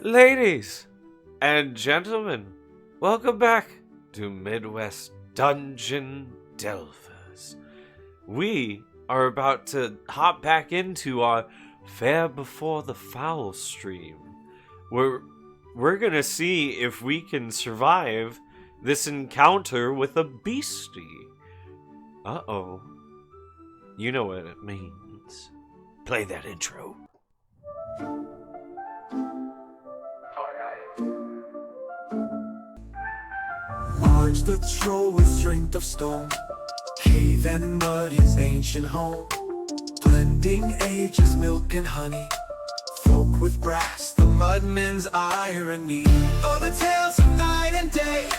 Ladies and gentlemen, welcome back to Midwest Dungeon Delvers. We are about to hop back into our Fair Before the Foul stream. We're gonna see if we can survive this encounter with a beastie. Uh-oh. You know what it means. Play that intro. March the troll with strength of stone, cave and mud his ancient home, blending ages, milk and honey, folk with brass, the mudmen's irony. Oh, the tales of night and day,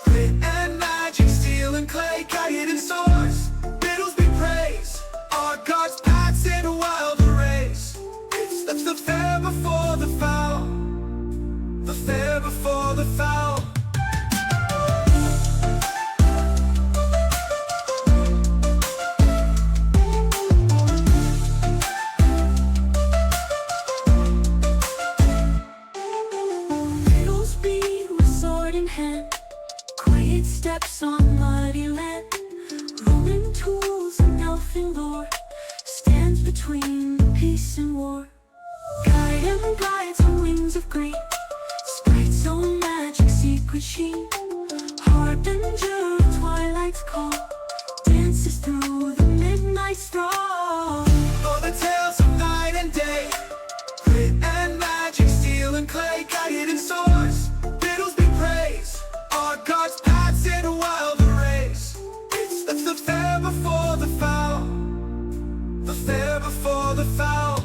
grit and magic, steel and clay, guided and swords, Biddlesbee praise, our gods' paths in wild arrays. It's the fair before the foul, the fair before the foul. Quiet steps on muddy land, Roman tools and elfin lore, stands between peace and war. Guide and guides on wings of green, sprite's own magic, secret sheen, harbinger of twilight's call, dances through the midnight straw. Oh, the tales of night and day, grit and magic, steel and clay, guided and swords, Biddlesbee praise, our gods' paths in wild arrays. It's the fair before the foul, the fair before the foul.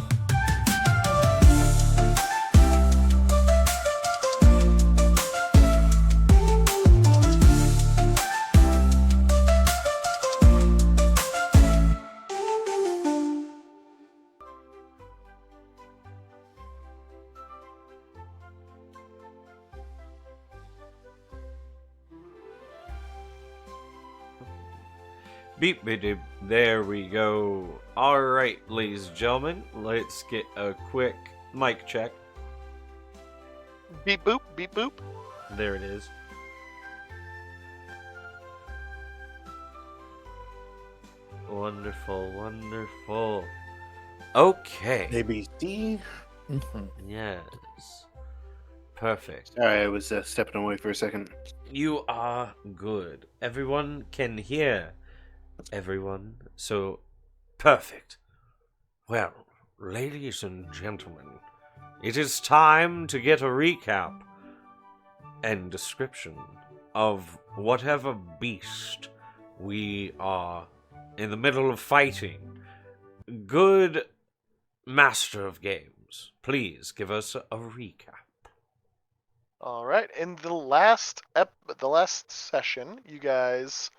Beep beep. There we go. Alright, ladies and gentlemen, let's get a quick mic check. Beep boop, beep boop. There it is. Wonderful, wonderful. Okay. ABC. Yes. Perfect. Sorry, I was stepping away for a second. You are good. Everyone can hear. Everyone. So, perfect. Well, ladies and gentlemen, it is time to get a recap and description of whatever beast we are in the middle of fighting. Good master of games, please give us a recap. All right. In the last session, you guys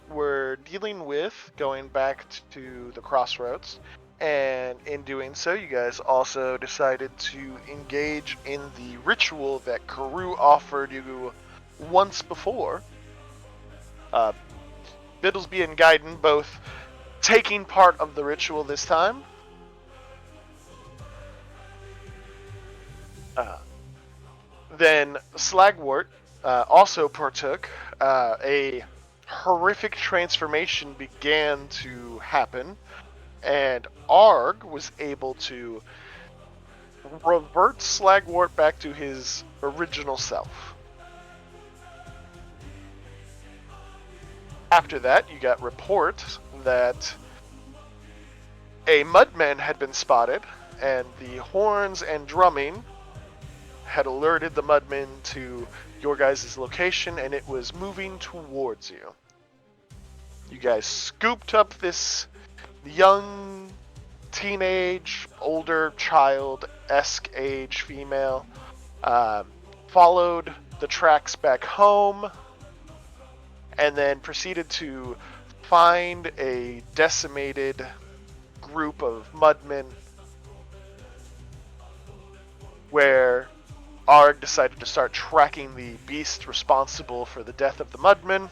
were dealing with going back to the crossroads, and in doing so, you guys also decided to engage in the ritual that Karoo offered you once before. Biddlesbee and Gaiden both taking part of the ritual this time. Then Slagwort also partook. A horrific transformation began to happen, and Arg was able to revert Slagwort back to his original self. After that, you got report that a mudman had been spotted, and the horns and drumming had alerted the mudmen to your guys' location, and it was moving towards you. You guys scooped up this young, teenage, older child-esque age female, followed the tracks back home, and then proceeded to find a decimated group of mudmen where Arg decided to start tracking the beast responsible for the death of the mudmen,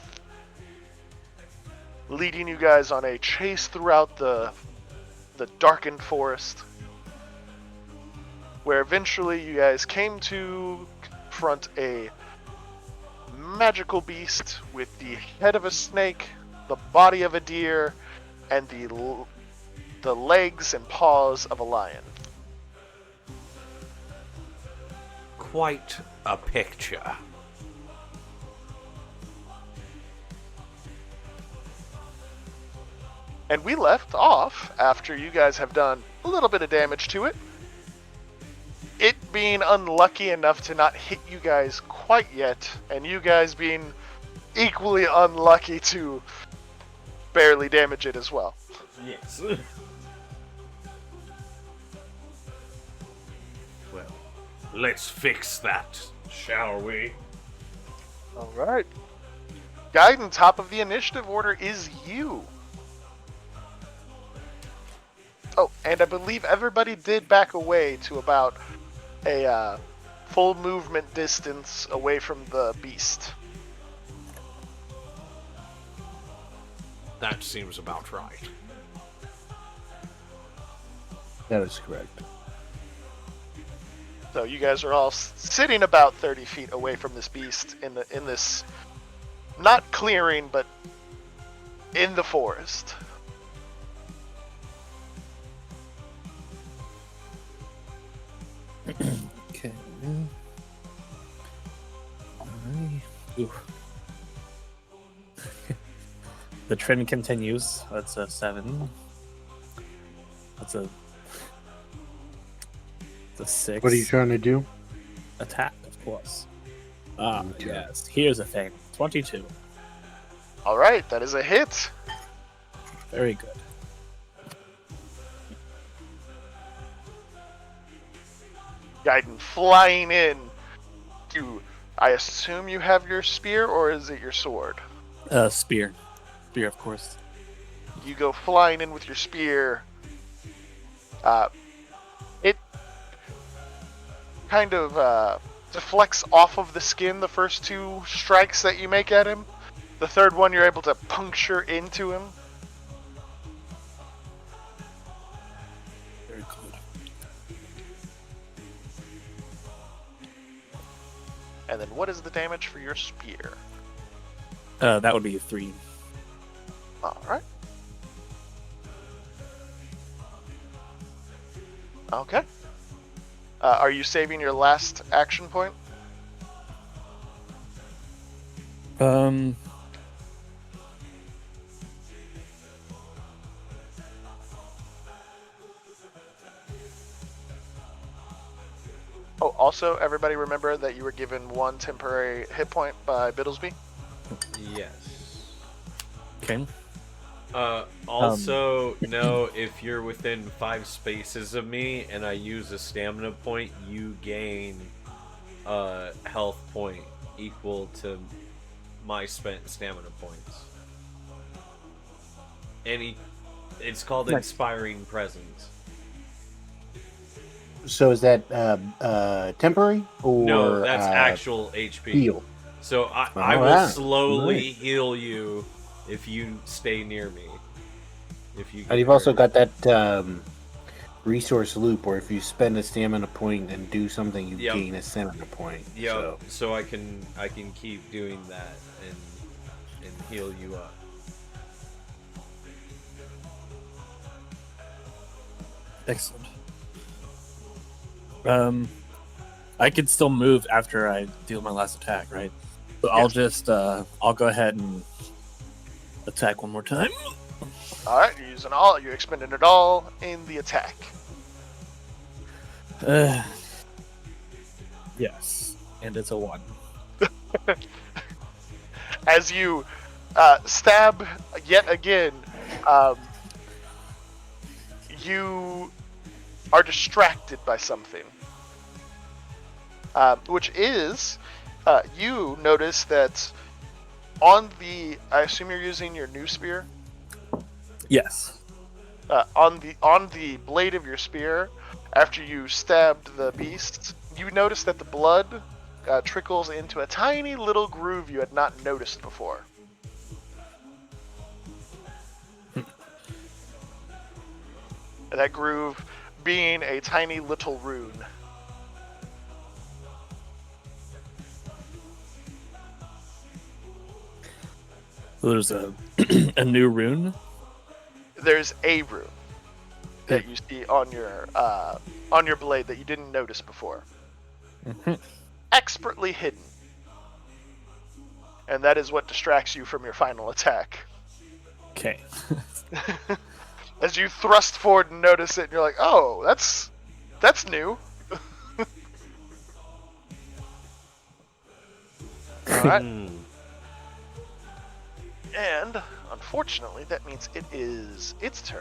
leading you guys on a chase throughout the darkened forest. where eventually you guys came to confront a magical beast with the head of a snake, the body of a deer, and the legs and paws of a lion. Quite a picture. And we left off after you guys have done a little bit of damage to it. It being unlucky enough to not hit you guys quite yet, and you guys being equally unlucky to barely damage it as well. Yes. Well, let's fix that, shall we? Alright. Gaiden, top of the initiative order is you. Oh, and I believe everybody did back away to about a full movement distance away from the beast. That seems about right. That is correct. So you guys are all sitting about 30 feet away from this beast in this not clearing, but in the forest. Okay. The trend continues. That's a 7. That's a 6. What are you trying to do? Attack, of course. Ah, Okay. yes. Here's the thing. 22. Alright, that is a hit. Very good. Gaiden flying in. I assume you have your spear, or is it your sword? Spear. Spear, of course. You go flying in with your spear. It kind of deflects off of the skin the first 2 strikes that you make at him. The third one you're able to puncture into him. Very good. And then what is the damage for your spear? That would be a 3. Alright. Okay. Are you saving your last action point? Oh, also, everybody remember that you were given 1 temporary hit point by Biddlesbee? Yes. Okay. Also, no, if you're within 5 spaces of me and I use a stamina point, you gain a health point equal to my spent stamina points. It's called Nice. Inspiring Presence. So is that temporary or No, that's actual HP. heal? So I will Alright. slowly Nice. heal you if you stay near me. If you. And you've also got that resource loop where if you spend a stamina point and do something, you Yep. gain a stamina point. Yeah. So I can keep doing that and heal you up. Excellent. I could still move after I deal my last attack, right? So I'll just, I'll go ahead and attack one more time. Alright, you're expending it all in the attack. Yes, and it's a 1. As you stab yet again, you are distracted by something. Which is, you notice that on the, I assume you're using your new spear? Yes. On the blade of your spear, after you stabbed the beast, you notice that the blood trickles into a tiny little groove you had not noticed before. And that groove being a tiny little rune. So there's a a new rune. There's a rune that you see on your blade that you didn't notice before. Expertly hidden. And that is what distracts you from your final attack. Okay. As you thrust forward and notice it, and you're like, oh, that's new. Alright. And, unfortunately, that means it is its turn.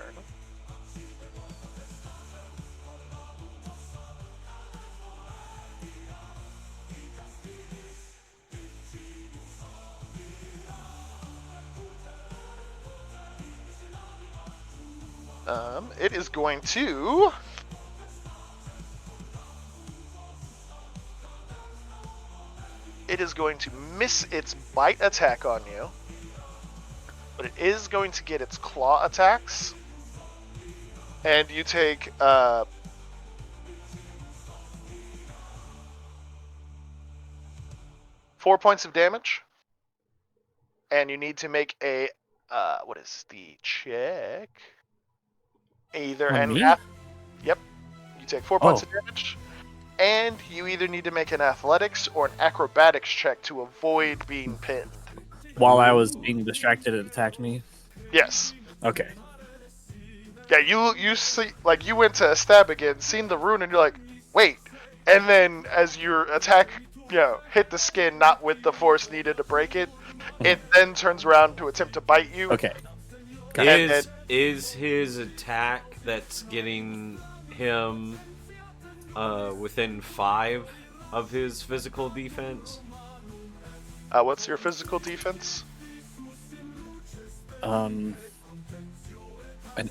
It is going to... It is going to miss its bite attack on you. But it is going to get its claw attacks. And you take... 4 points of damage. And you need to make a... what is the check? Either On an... me? Yep. You take 4 points of damage. And you either need to make an athletics or an acrobatics check to avoid being pinned. While I was being distracted, it attacked me. Yes. Okay. Yeah, you see, like, you went to stab again, seen the rune, and you're like, wait. And then as your attack, hit the skin, not with the force needed to break it, it then turns around to attempt to bite you. Okay. Is his attack that's getting him within 5 of his physical defense? What's your physical defense? An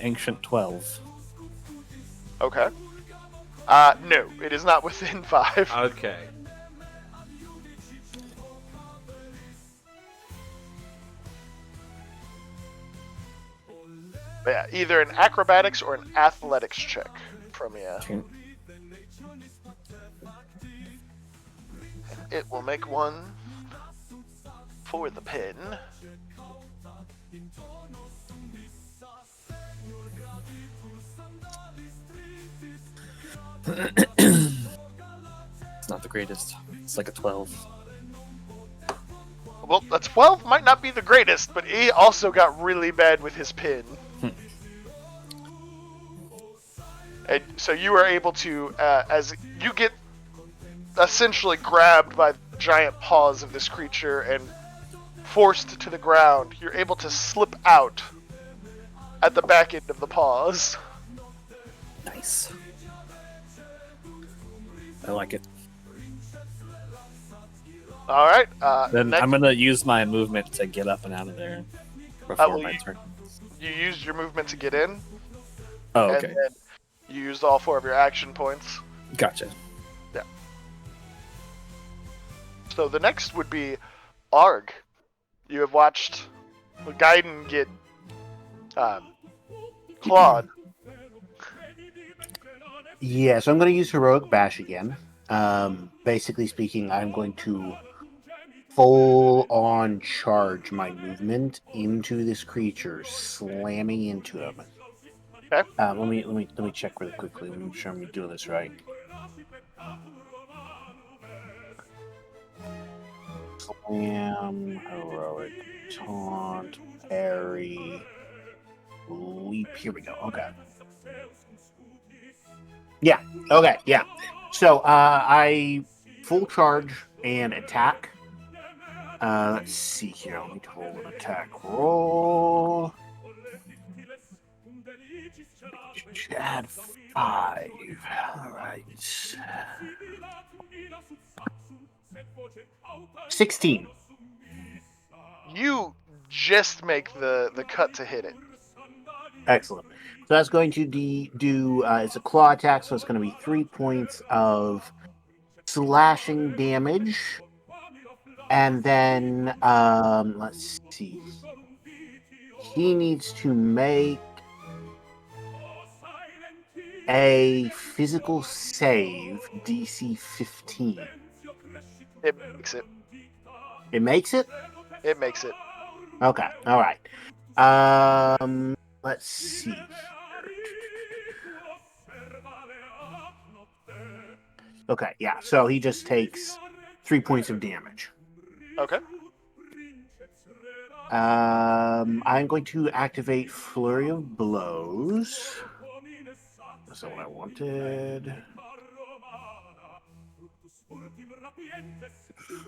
ancient 12. Okay. No, it is not within 5. Okay. Yeah, either an acrobatics or an athletics check from you. Okay. It will make one for the pin. It's not the greatest. It's like a 12. Well, a 12 might not be the greatest, but he also got really bad with his pin. And so you are able to, as you get essentially grabbed by the giant paws of this creature and forced to the ground, you're able to slip out at the back end of the paws. Nice. I like it. Alright, Then next, I'm gonna use my movement to get up and out of there before my turn. you used your movement to get in, Oh, and okay. then you used all 4 of your action points. Gotcha. So the next would be Arg. You have watched Gaiden get clawed. Yeah, so I'm going to use Heroic Bash again. Basically speaking, I'm going to full-on charge my movement into this creature, slamming into him. Okay. Let me check really quickly. Let me make sure I'm doing this right. Slam, heroic taunt, parry, leap. Here we go. Okay. Yeah. Okay. Yeah. So I full charge and attack. Let's see here. Let me roll an attack roll. Add 5. All right. 16. You just make the cut to hit it. Excellent. So that's going to do it's a claw attack, so it's going to be 3 points of slashing damage. And then let's see. He needs to make a physical save, DC 15. It makes it. It makes it? It makes it. Okay. All right. Let's see. Okay. Yeah. So he just takes 3 points of damage. Okay. I'm going to activate Flurry of Blows. That's not what I wanted.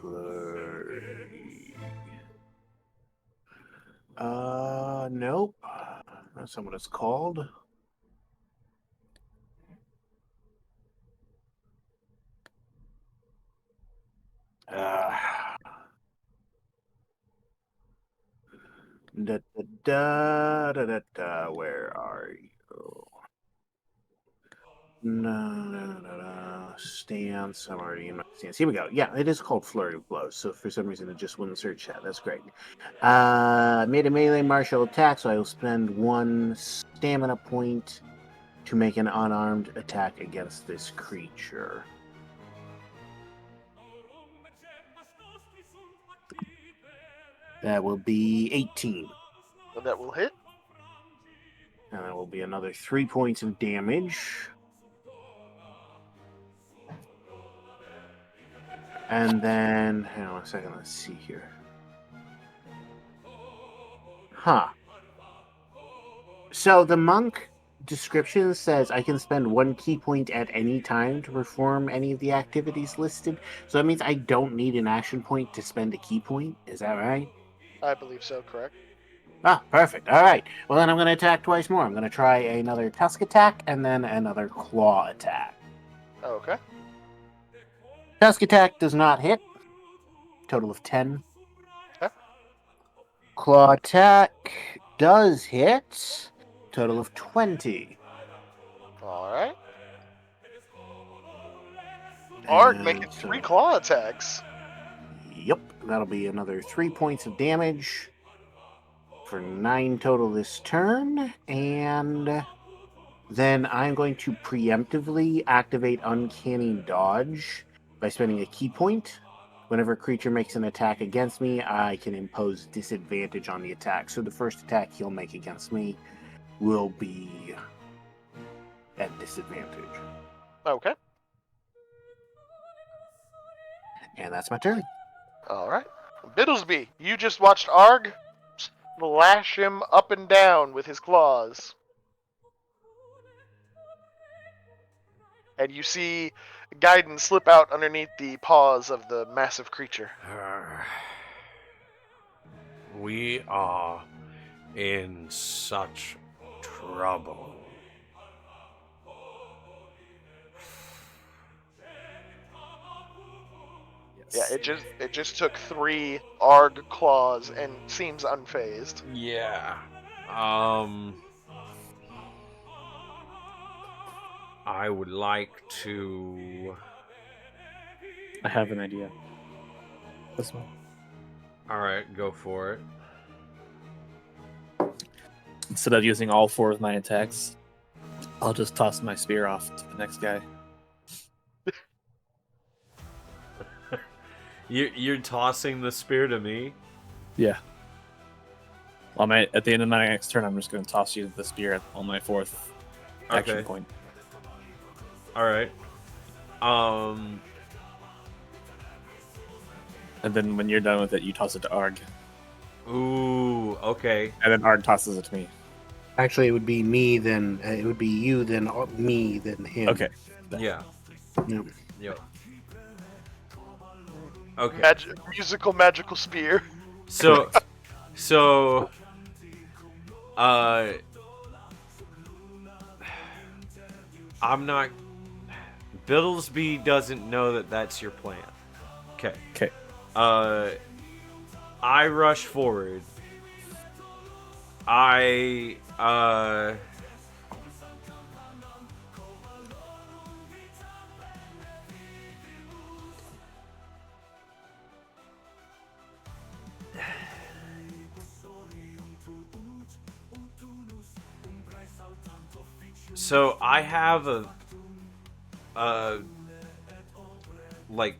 Flurry. Nope. That's not what it's called. Da, da, da, da, da, da. Where are you? No. Stance. I'm already in my stance. Here we go. Yeah, it is called Flurry of Blows. So for some reason it just wouldn't search that. That's great. Made a melee martial attack, so I will spend 1 stamina point to make an unarmed attack against this creature. That will be 18. That will hit. And that will be another 3 points of damage. And then, hang on a second, let's see here. Huh. So the monk description says I can spend 1 key point at any time to perform any of the activities listed. So that means I don't need an action point to spend a key point. Is that right? I believe so, correct? Ah, perfect. All right. Well, then I'm going to attack twice more. I'm going to try another tusk attack and then another claw attack. Okay. Tusk attack does not hit. Total of 10. Okay. Claw attack does hit. Total of 20. All right. Arg And making so- 3 claw attacks. Yep, that'll be another 3 points of damage for 9 total this turn. And then I'm going to preemptively activate Uncanny Dodge by spending a key point. Whenever a creature makes an attack against me, I can impose disadvantage on the attack. So the first attack he'll make against me will be at disadvantage. Okay. And that's my turn. All right. Biddlesbee, you just watched Arg lash him up and down with his claws. And you see Gaiden slip out underneath the paws of the massive creature. We are in such trouble. Yeah, it just took 3 Arg claws and seems unfazed. Yeah. I would like to. I have an idea. This one. Alright, go for it. Instead of using all 4 of my attacks, I'll just toss my spear off to the next guy. You're tossing the spear to me? Yeah. Well, at the end of my next turn, I'm just going to toss you the spear on my 4th action Okay. point. Alright. And then when you're done with it, you toss it to Arg. Ooh, okay. And then Arg tosses it to me. Actually, it would be me, then it would be you, then me, then him. Okay. Yeah. Yep. Yep. Okay. Magical spear. So, I'm not. Biddlesbee doesn't know that that's your plan. Okay. Okay. I rush forward. So I have a like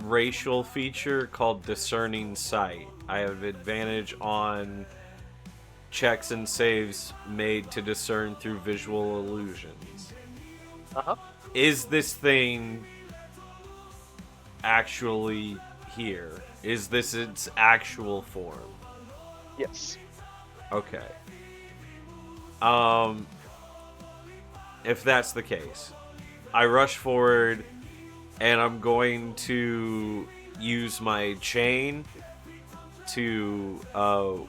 racial feature called Discerning Sight. I have advantage on checks and saves made to discern through visual illusions. Uh-huh. Is this thing actually here? Is this its actual form? Yes. Okay. If that's the case, I rush forward and I'm going to use my chain to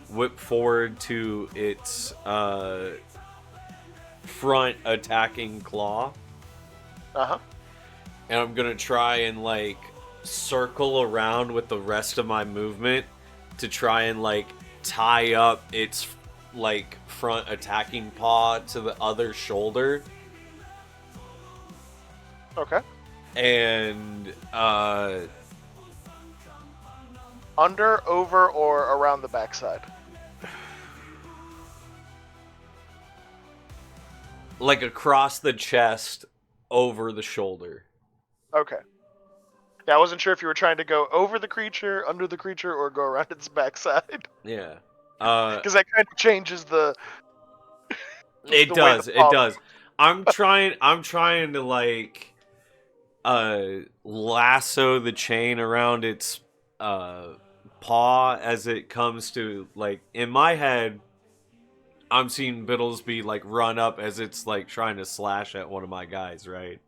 whip forward to its front attacking claw. Uh-huh. And I'm gonna try and like circle around with the rest of my movement to try and like tie up its like front attacking paw to the other shoulder. Okay. And Under, over, or around the backside? like across the chest, over the shoulder. Okay. Yeah, I wasn't sure if you were trying to go over the creature, under the creature, or go around its backside. Yeah. Because that kind of changes the. It the way does. the It paw does. I'm trying to like lasso the chain around its paw as it comes to like in my head I'm seeing Biddlesbee like run up as it's like trying to slash at one of my guys, right?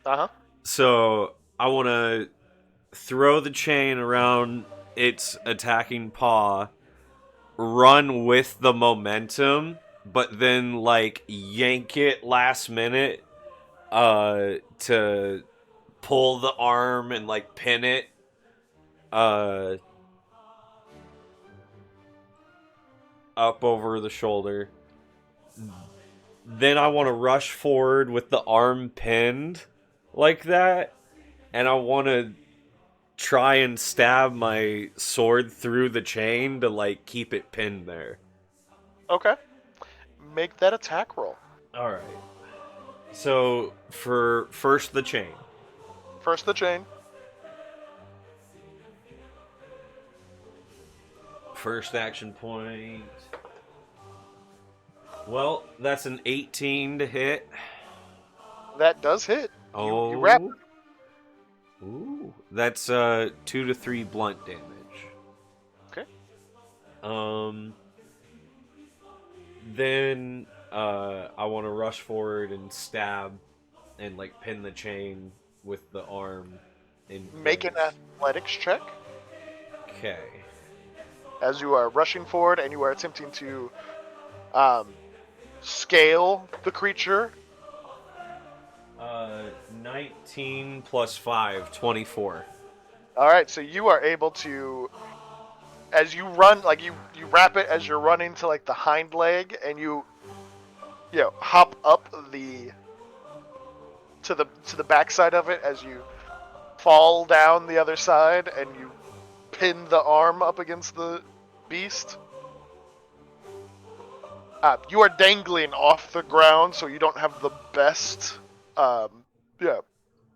Uh-huh. So I want to throw the chain around its attacking paw, run with the momentum, but then like yank it last minute to pull the arm and like pin it up over the shoulder. Then I want to rush forward with the arm pinned like that, and I want to try and stab my sword through the chain to like keep it pinned there. Okay. Make that attack roll. All right. So for first the chain. First the chain. First action point. Well, that's an 18 to hit. That does hit. Oh. You wrap it. Ooh. That's 2 to 3 blunt damage. Okay. Then I want to rush forward and stab and like pin the chain with the arm in Make an place. athletics check Okay. as you are rushing forward and you are attempting to scale the creature. 19 plus 5, 24. All right, so you are able to, as you run, like you wrap it as you're running to like the hind leg, and you hop up to the backside of it as you fall down the other side, and you pin the arm up against the beast. You are dangling off the ground, so you don't have the best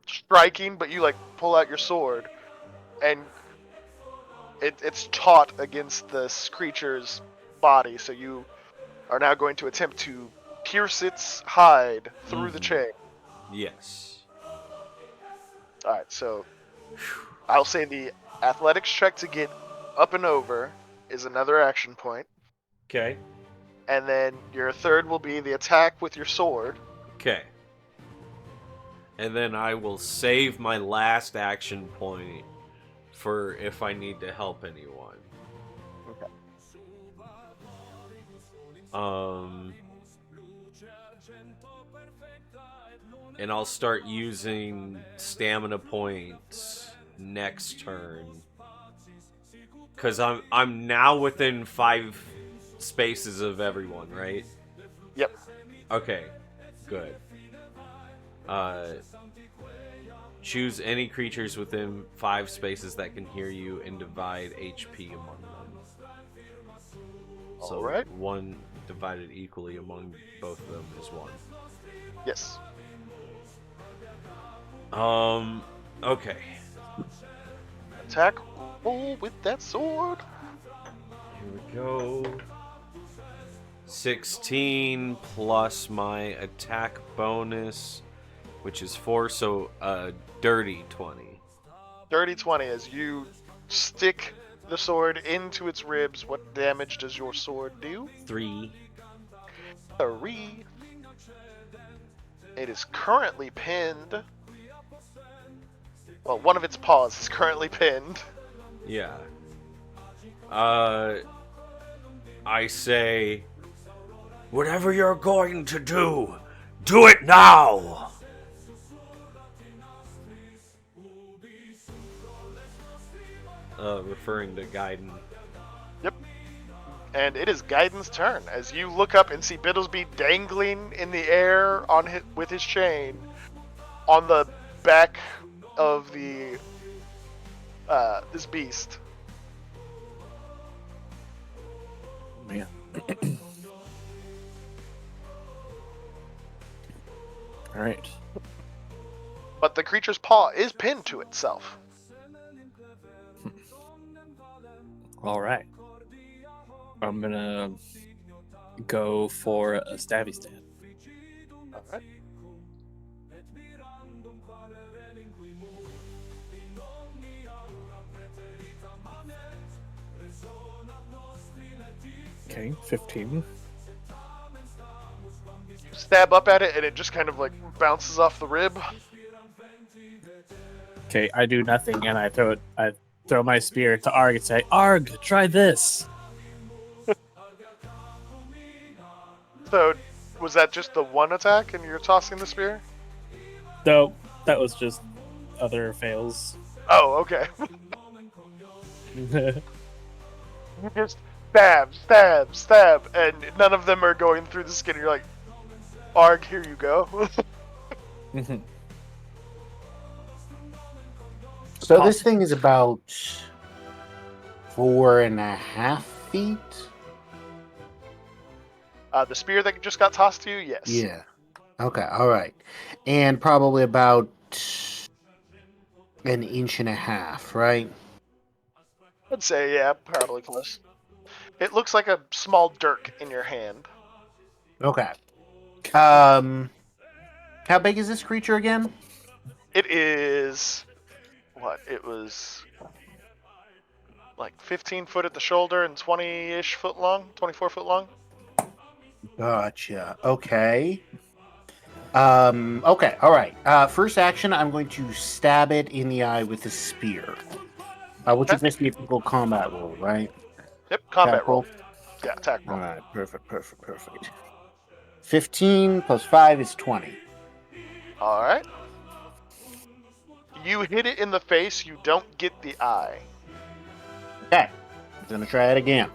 striking, but you like pull out your sword, and it's taut against this creature's body, so you are now going to attempt to pierce its hide through the chain. Yes. Alright, so I'll say the athletics check to get up and over is another action point, Okay. and then your third will be the attack with your sword. Okay. And then I will save my last action point for if I need to help anyone. Okay. And I'll start using stamina points next turn. Cause I'm now within 5 spaces of everyone, right? Yep. Okay. Good. Choose any creatures within 5 spaces that can hear you and divide HP among them. So Alright. 1 divided equally among both of them is 1. Yes. Okay. attack roll with that sword. Here we go. 16 plus my attack bonus, which is 4, so dirty 20. Dirty 20 as you stick the sword into its ribs. What damage does your sword do? 3. 3. It is currently pinned. Well, one of its paws is currently pinned. Yeah. I say, whatever you're going to do it now! Referring to Gaiden. Yep. And it is Gaiden's turn as you look up and see Biddlesbee dangling in the air with his chain on the back of the this beast. Man. All right. But the creature's paw is pinned to itself. All right. I'm gonna go for a stabby stab. All right. Okay, 15. Stab up at it and it just kind of like bounces off the rib. Okay, I do nothing and I throw my spear to Arg and say, Arg, try this. So, was that just the one attack and you're tossing the spear? No, that was just other fails. Oh, okay. You just stab, and none of them are going through the skin. You're like, Arg, here you go. So this thing is about 4.5 feet. The spear that just got tossed to you, yes. Yeah. Okay. All right. And probably about 1.5 inches, right? I'd say, yeah, probably close. It looks like a small dirk in your hand. Okay. How big is this creature again? It is... What? It was... like 15 foot at the shoulder and 20-ish foot long? 24 foot long? Gotcha. Okay. Okay. All right. First action, I'm going to stab it in the eye with a spear. Which would just be a typical combat roll, right? Yep, combat Attack roll. Yeah, attack roll. All right. Perfect. 15 plus 5 is 20. Alright. You hit it in the face, you don't get the eye. Okay. I'm going to try it again.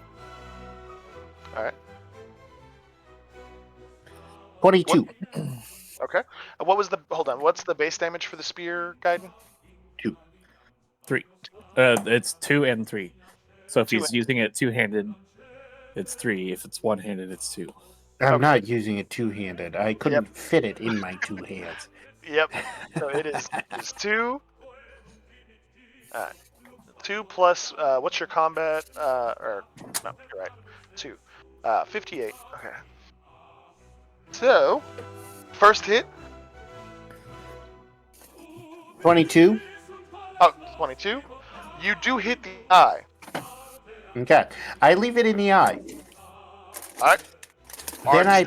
Alright. 22. Okay. What was the... Hold on, what's the base damage for the spear, Gaiden? 2. 3. It's 2 and 3. So if Two he's using it two-handed, it's 3. If it's one-handed, it's 2. I'm Okay. not using it two-handed. I couldn't fit it in my two hands. Yep. So it's 2. 2 plus... what's your combat? No, you're right. 2. 58. Okay. So, first hit. 22. Oh, 22. You do hit the eye. Okay. I leave it in the eye. Alright. Then I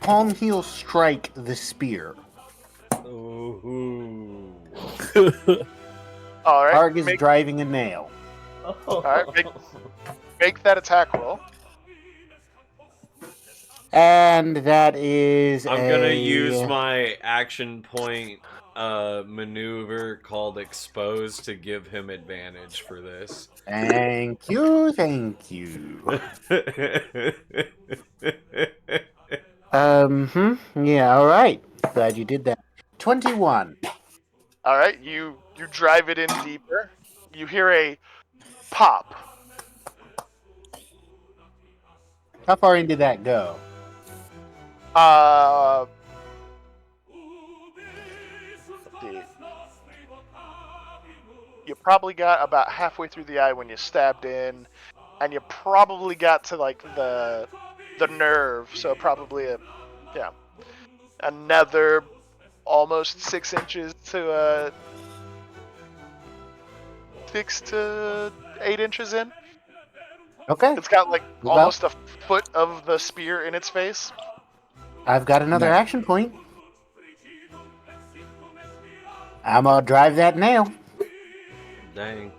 palm heel strike the spear. Ooh. Alright. Arg is driving a nail. Alright, make that attack roll. And that is I'm gonna use my action point maneuver called Expose to give him advantage for this. Thank you. Yeah, alright. Glad you did that. 21. Alright, you drive it in deeper. You hear a pop. How far in did that go? Let's see. you probably got about halfway through the eye when you stabbed in, and you probably got to like the nerve, so probably another almost 6 inches to 6 to 8 inches in. Okay. It's got like Well, almost a foot of the spear in its face. I've got another Nice. action point. I'm gonna drive that nail. Dang.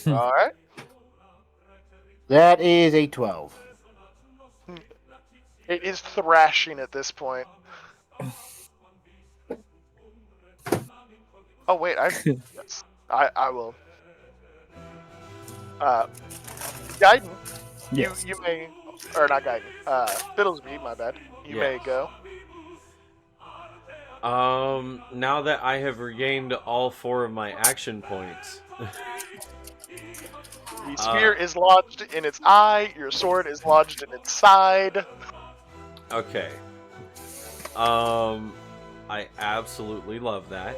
All right. That is a 12. It is thrashing at this point. Oh wait, yes, I will. Gaiden, Yes. you may, or not Gaiden. Biddlesbee, my bad. You may Yes. go. Now that I have regained all 4 of my action points, The spear is lodged in its eye. Your sword is lodged in its side. okay. I absolutely love that.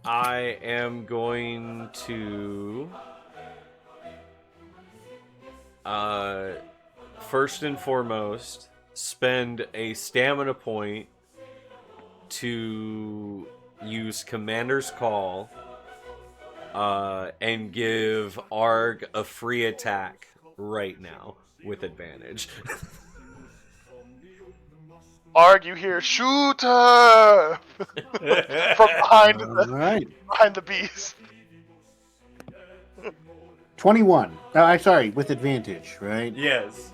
I am going to first and foremost spend a stamina point to use Commander's Call and give Arg a free attack right now with advantage. Arg, you hear shooter from behind All right. the beast. 21. I'm sorry, with advantage, right? Yes.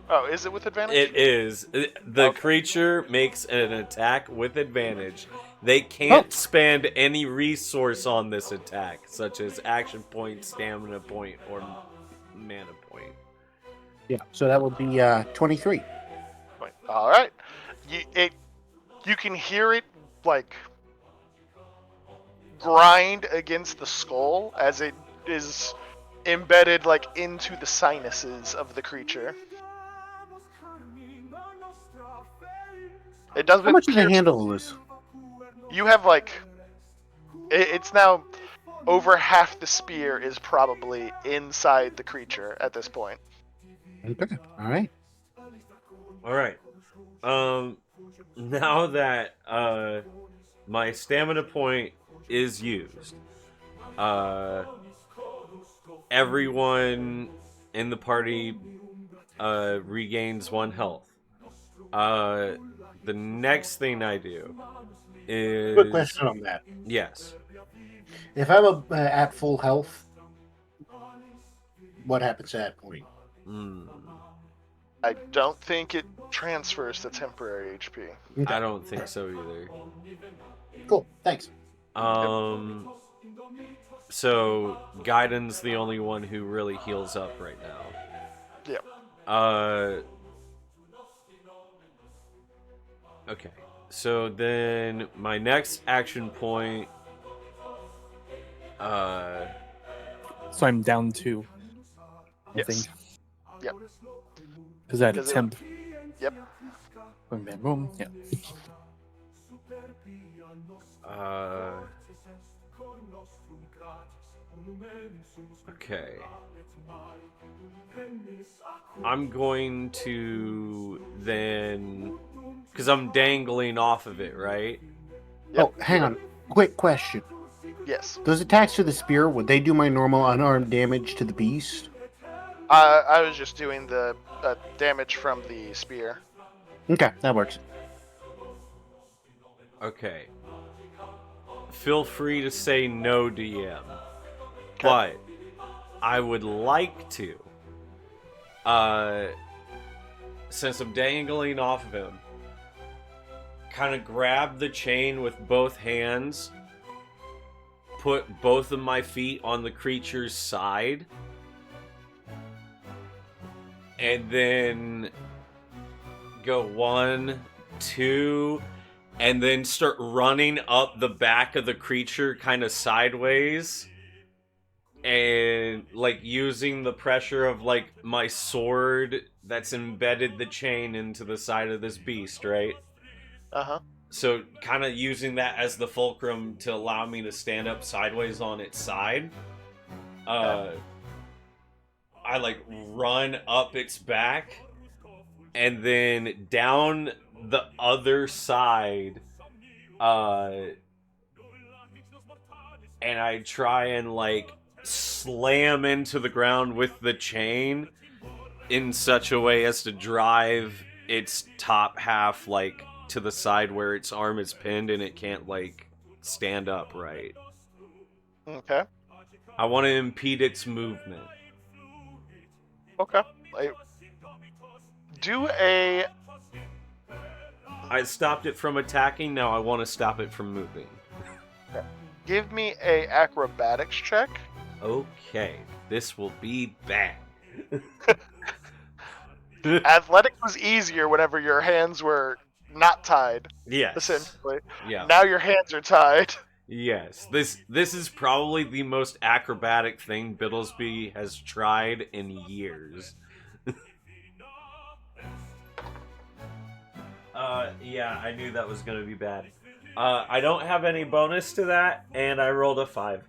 Oh, is it with advantage? It is. The Okay. creature makes an attack with advantage. They can't spend any resource on this attack, such as action point, stamina point, or mana point. Yeah. So that would be 23. All right. You can hear it like grind against the skull as it is embedded like into the sinuses of the creature. It doesn't. How much does it pierce- handle this? You have like, it's now over half the spear is probably inside the creature at this point. Okay. All right. All right. Now that my stamina point is used, everyone in the party regains 1 health. The next thing I do is Quick question on that. Yes. If I'm at full health, what happens at that point? I don't think it transfers to temporary HP. I don't think so either. Cool. Thanks. So Gaiden's the only one who really heals up right now. Yeah. Okay. So then my next action point So I'm down 2. I Yes. think. Yep. Because I had a Because it- temp. Yep. Boom, bam, boom. Yeah. Okay. I'm going to then, because I'm dangling off of it, right? Yep. Oh, hang on. Quick question. Yes. Those attacks to the spear, would they do my normal unarmed damage to the beast? I was just doing the damage from the spear. Okay, that works. Okay. Feel free to say no, DM. But I would like to, since I'm dangling off of him, kind of grab the chain with both hands, put both of my feet on the creature's side, and then go 1, 2, and then start running up the back of the creature kind of sideways, and like using the pressure of like my sword that's embedded the chain into the side of this beast, right? Uh-huh. So kind of using that as the fulcrum to allow me to stand up sideways on its side. I like run up its back and then down the other side, and I try and like slam into the ground with the chain in such a way as to drive its top half like to the side where its arm is pinned and it can't like stand up right. Okay. I want to impede its movement. Okay. Do a. I stopped it from attacking, now I want to stop it from moving. Give me a acrobatics check. Okay, this will be bad. Athletics was easier whenever your hands were not tied, Yes. essentially. Yeah. Now your hands are tied. Yes. This is probably the most acrobatic thing Biddlesbee has tried in years. Yeah, I knew that was gonna be bad. I don't have any bonus to that, and I rolled a 5.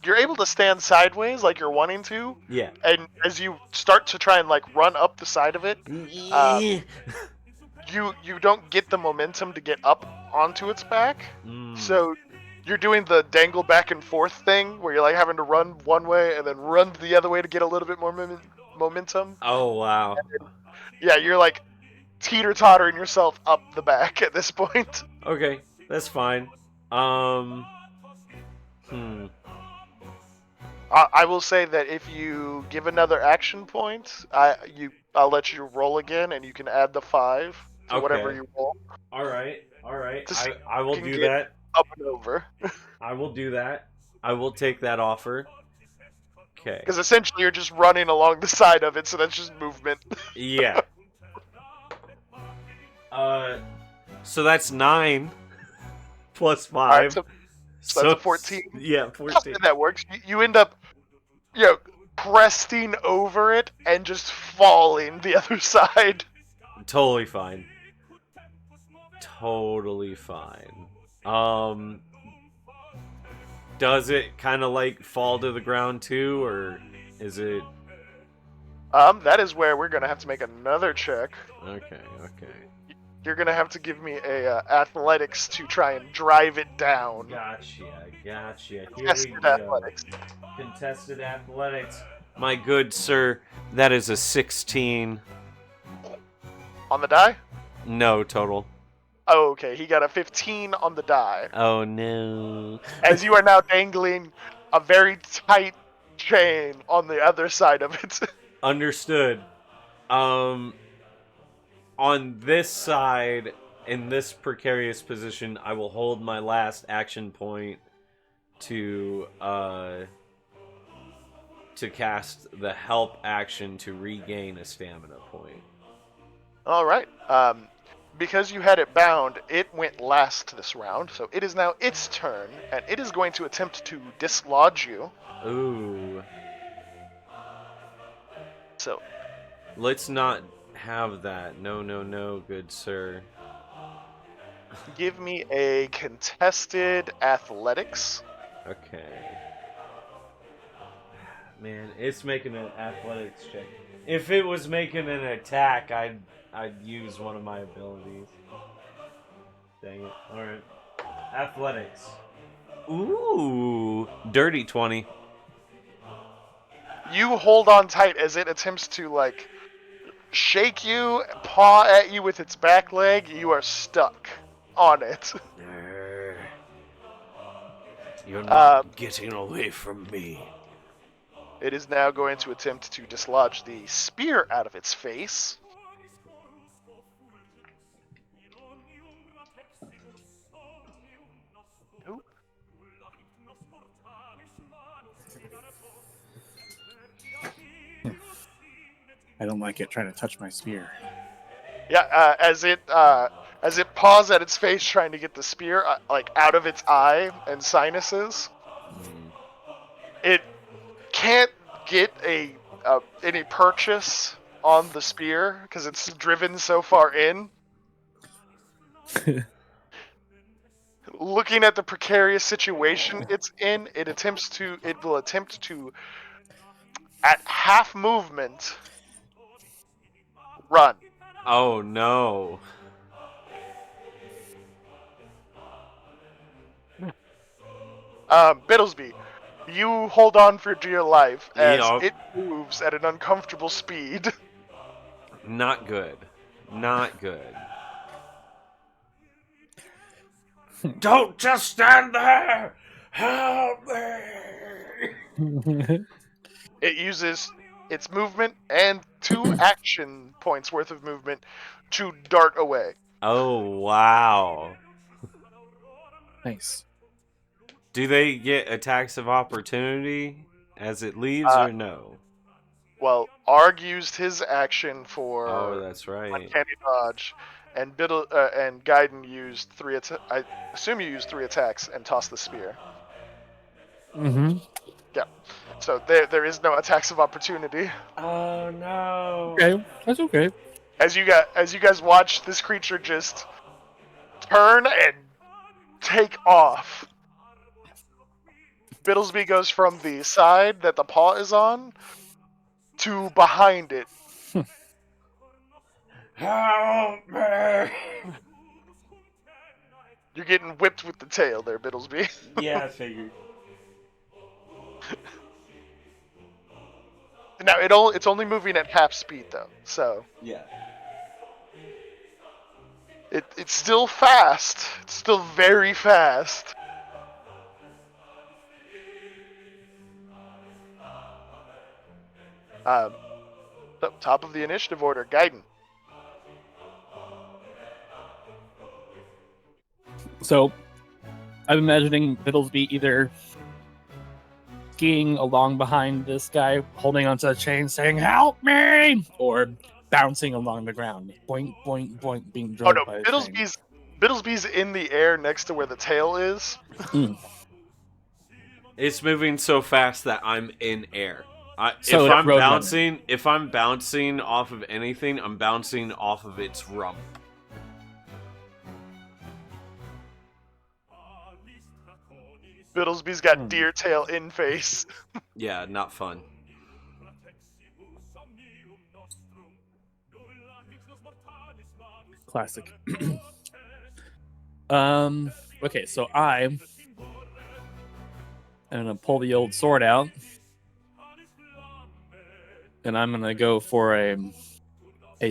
You're able to stand sideways like you're wanting to, Yeah. and as you start to try and like run up the side of it, you don't get the momentum to get up onto its back. So you're doing the dangle back and forth thing where you're like having to run one way and then run the other way to get a little bit more momentum. Oh, wow. Yeah, you're like teeter-tottering yourself up the back at this point. Okay, that's fine. I will say that if you give another action point, I'll let you roll again, and you can add the 5 to whatever you roll. All right. To I will you can do get that. Up and over. I will do that. I will take that offer. Okay. Because essentially you're just running along the side of it, so that's just movement. Yeah. So that's 9 plus 5. Alright, so that's a 14. Yeah, 14. That works. You end up, cresting over it and just falling the other side. Totally fine. Totally fine. Does it kind of like fall to the ground too, or is it? That is where we're gonna have to make another check. Okay. You're gonna have to give me a athletics to try and drive it down. Gotcha. Here Contested we go. athletics. Contested athletics. My good sir, that is a 16. On the die? No, total. Oh, okay. He got a 15 on the die. Oh no. As you are now dangling a very tight chain on the other side of it. Understood. On this side, in this precarious position, I will hold my last action point to cast the help action to regain a stamina point. Alright. Because you had it bound, it went last this round, so it is now its turn, and it is going to attempt to dislodge you. Ooh. So, Let's not have that. No, good sir. give me a contested athletics. Okay. Man, it's making an athletics check. If it was making an attack, I'd use one of my abilities. Dang it. Alright. Athletics. Ooh. Dirty 20. You hold on tight as it attempts to, shake you, paw at you with its back leg. You are stuck on it. You're not getting away from me. It is now going to attempt to dislodge the spear out of its face. Nope. I don't like it trying to touch my spear. Yeah, as it paws at its face, trying to get the spear out of its eye and sinuses. It can't get any purchase on the spear because it's driven so far in. Looking at the precarious situation it's in, it will attempt to, at half movement, run. Oh no. Biddlesbee, you hold on for dear life as Yup. it moves at an uncomfortable speed. Not good. Not good. Don't just stand there! Help me! It uses its movement and 2 action points worth of movement to dart away. Oh, wow. Nice. Do they get attacks of opportunity as it leaves Uh, or no? Well, Arg used his action for Oh, that's right. uncanny dodge, and Gaiden used 3 I assume you used 3 attacks and tossed the spear. Mm-hmm. Yeah. So there is no attacks of opportunity. Oh no. Okay, that's okay. As you guys watch this creature just turn and take off. Biddlesbee goes from the side that the paw is on to behind it. Help me! You're getting whipped with the tail there, Biddlesbee. Yeah, I figured. Now it's only moving at half speed though, so Yeah. it's still fast. It's still very fast. So, top of the initiative order, Gaiden. So, I'm imagining Biddlesbee either skiing along behind this guy, holding onto the chain, saying "Help me!" or bouncing along the ground, boink, boink, boink, being Oh dragged no, by the chain. Biddlesbee's in the air next to where the tail is. It's moving so fast that I'm in air. So if I'm road bouncing off of anything, I'm bouncing off of its rump. Biddlesbee's got deer tail in face. Yeah, not fun. Classic. Okay, so I'm gonna pull the old sword out, and I'm gonna go for a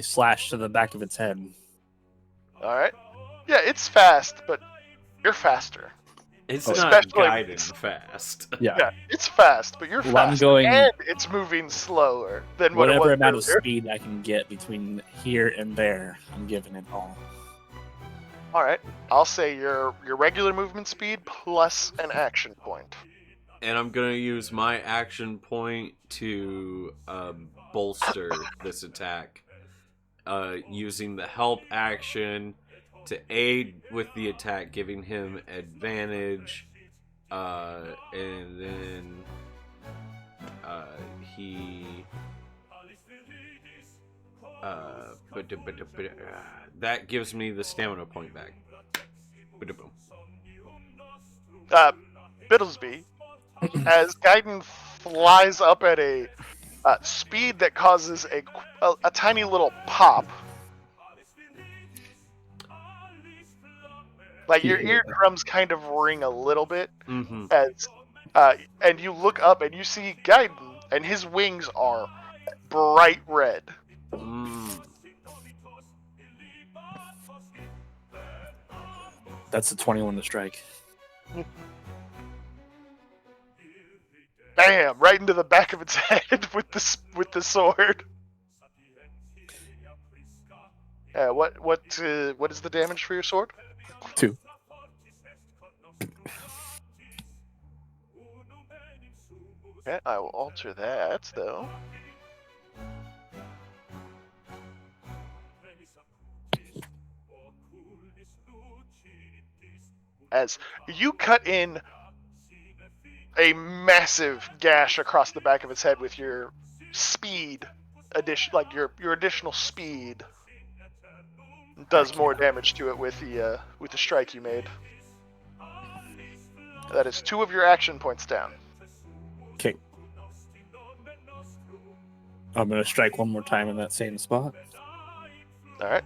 slash to the back of its head. All right. Yeah, it's fast, but you're faster. It's Oh. not Especially- guided fast. Yeah, It's fast, but you're Well, I'm fast. going- And it's moving slower than what it whatever was amount of earlier. speed I can get between here and there, I'm giving it all. All right. I'll say your regular movement speed plus an action point. And I'm gonna use my action point to bolster this attack, using the help action to aid with the attack, giving him advantage, and then he that gives me the stamina point back. Biddlesbee, as Gaiden flies up at a speed that causes a tiny little pop. Like your eardrums kind of ring a little bit Mm-hmm. as, and you look up and you see Gaiden, and his wings are bright red. That's a 21 to strike. Bam! Right into the back of its head with the sword. What is the damage for your sword? 2. Okay, I will alter that though. As you cut in a massive gash across the back of its head with your speed addition, like your additional speed, does Heck more yeah. damage to it with the strike you made. That is 2 of your action points down. Okay. I'm gonna strike one more time in that same spot. All right,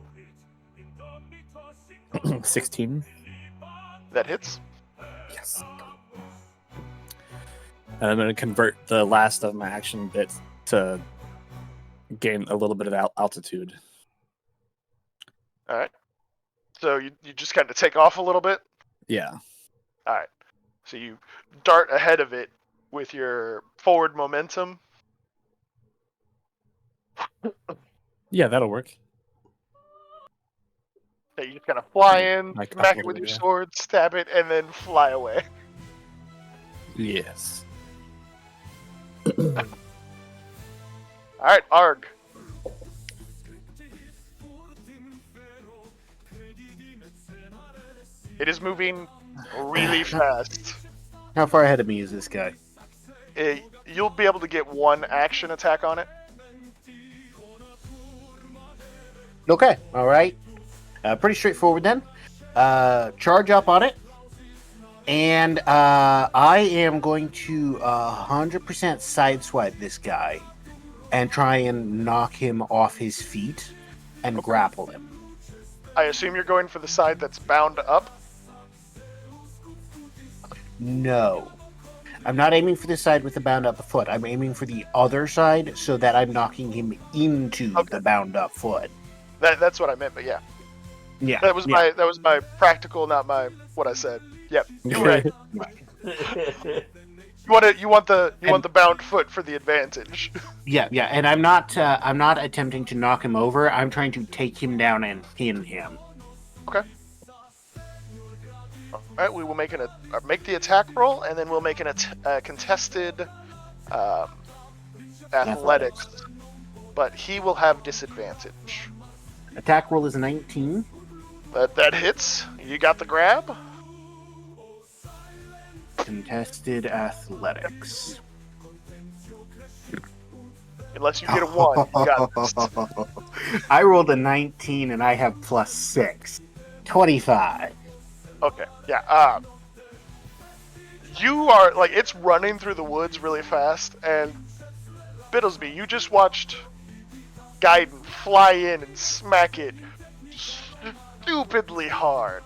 16. that hits. Yes. And I'm gonna convert the last of my action bits to gain a little bit of altitude. All right. So you just kind of take off a little bit. Yeah. All right. So you dart ahead of it with your forward momentum. Yeah, that'll work. So you just kind of fly in, Like up smack a it with little, your yeah. sword, stab it, and then fly away. Yes. All right, Arg. It is moving really fast. How far ahead of me is this guy? You'll be able to get 1 action attack on it. Okay, all right. Pretty straightforward then. Charge up on it. And I am going to 100% sideswipe this guy and try and knock him off his feet and grapple him. I assume you're going for the side that's bound up. No. I'm not aiming for the side with the bound up foot. I'm aiming for the other side so that I'm knocking him into the bound up foot. That's what I meant, but yeah. Yeah. That was my practical, not my what I said. Yep, you're right. You want the bound foot for the advantage. Yeah, and I'm not attempting to knock him over. I'm trying to take him down and pin him. Okay. All right, we will make the attack roll, and then we'll make a contested athletics. But he will have disadvantage. Attack roll is 19. That hits. You got the grab. Contested athletics. Unless you get a 1, you got this. I rolled a 19 and I have +6. 25. Okay, yeah. You are, like, it's running through the woods really fast, and Biddlesbee, you just watched Gaiden fly in and smack it stupidly hard,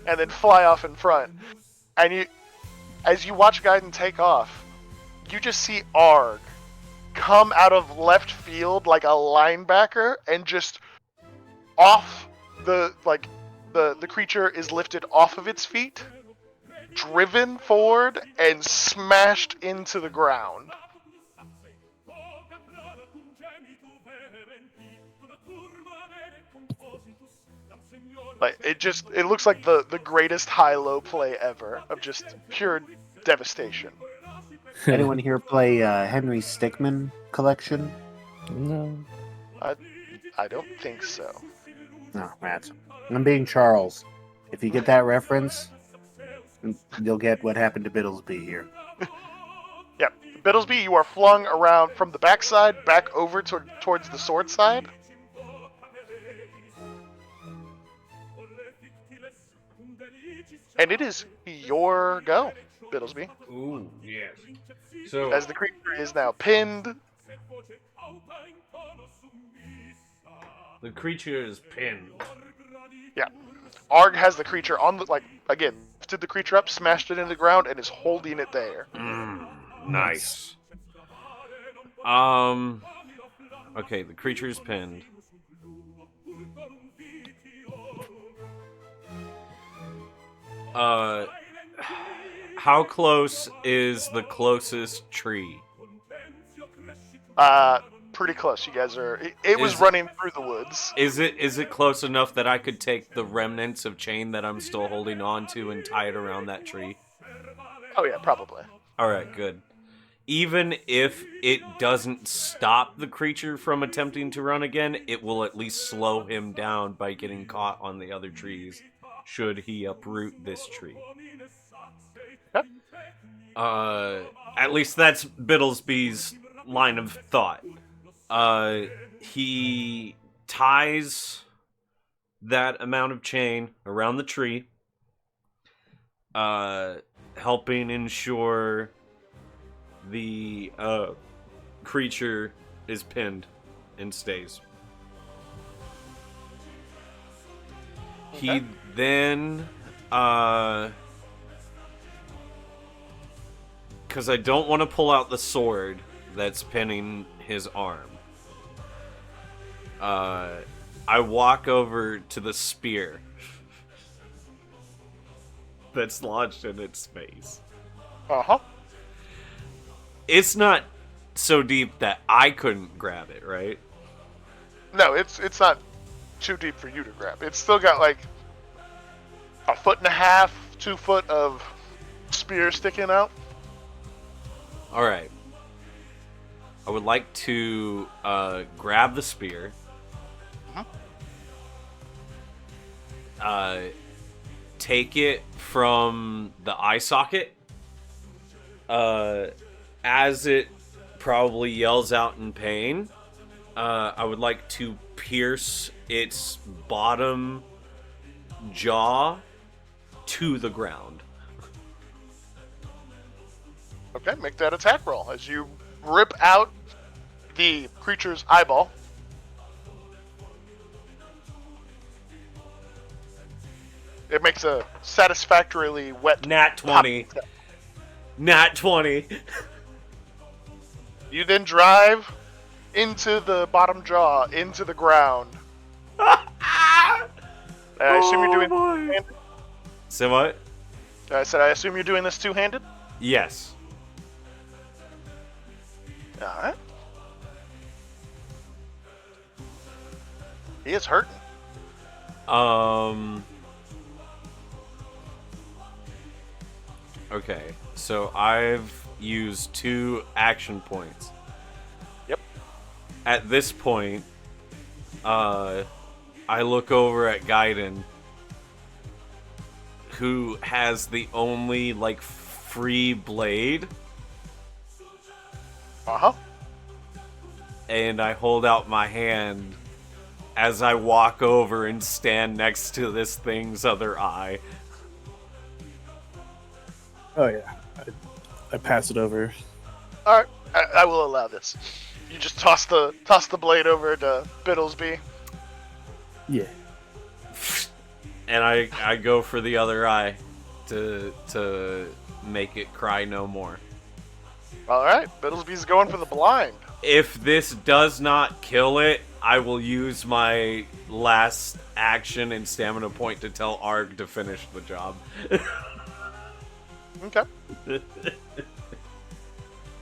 and then fly off in front. And as you watch Gaiden take off, you just see Arg come out of left field like a linebacker and just off the creature is lifted off of its feet, driven forward, and smashed into the ground. Like it looks like the greatest high-low play ever of just pure devastation. Anyone here play Henry Stickmin collection? No. I don't think so. No, Matt. I'm being Charles. If you get that reference, you'll get what happened to Biddlesbee here. Yep. Biddlesbee, you are flung around from the backside back over towards the sword side. And it is your go, Biddlesbee. Ooh, yes. So As the creature is now pinned. the creature is pinned. Yeah. Arg has the creature on the, again, lifted the creature up, smashed it into the ground, and is holding it there. Nice. Okay, the creature is pinned. How close is the closest tree? Pretty close. You guys are. It was running through the woods. Is it close enough that I could take the remnants of chain that I'm still holding on to and tie it around that tree? Oh yeah, probably. All right, good. Even if it doesn't stop the creature from attempting to run again, it will at least slow him down by getting caught on the other trees, should he uproot this tree. Yep. At least that's Biddlesbee's line of thought. He ties that amount of chain around the tree, helping ensure the creature is pinned and stays. Okay. He then, because I don't want to pull out the sword that's pinning his arm, I walk over to the spear that's lodged in its face. Uh-huh. It's not so deep that I couldn't grab it, right? No, it's not too deep for you to grab. It's still got like 1.5 feet, 2 foot of spear sticking out. Alright. I would like to grab the spear. Take it from the eye socket. As it probably yells out in pain, I would like to pierce its bottom jaw to the ground. Okay, make that attack roll as you rip out the creature's eyeball. It makes a satisfactorily wet Nat 20. pop. Nat 20. You then drive into the bottom jaw, into the ground. I assume you're doing two-handed? Say what? I said, I assume you're doing this two-handed? Yes. Alright. He is hurting. Okay, so I've used 2 action points. Yep. At this point, I look over at Gaiden, who has the only, like, free blade, Uh-huh. and I hold out my hand as I walk over and stand next to this thing's other eye. Oh yeah, I pass it over. Alright, I will allow this. You just toss the blade over to Biddlesbee. Yeah. And I go for the other eye to make it cry no more. Alright, Biddlesbee's going for the blind. If this does not kill it, I will use my last action and stamina point to tell Arg to finish the job. Okay.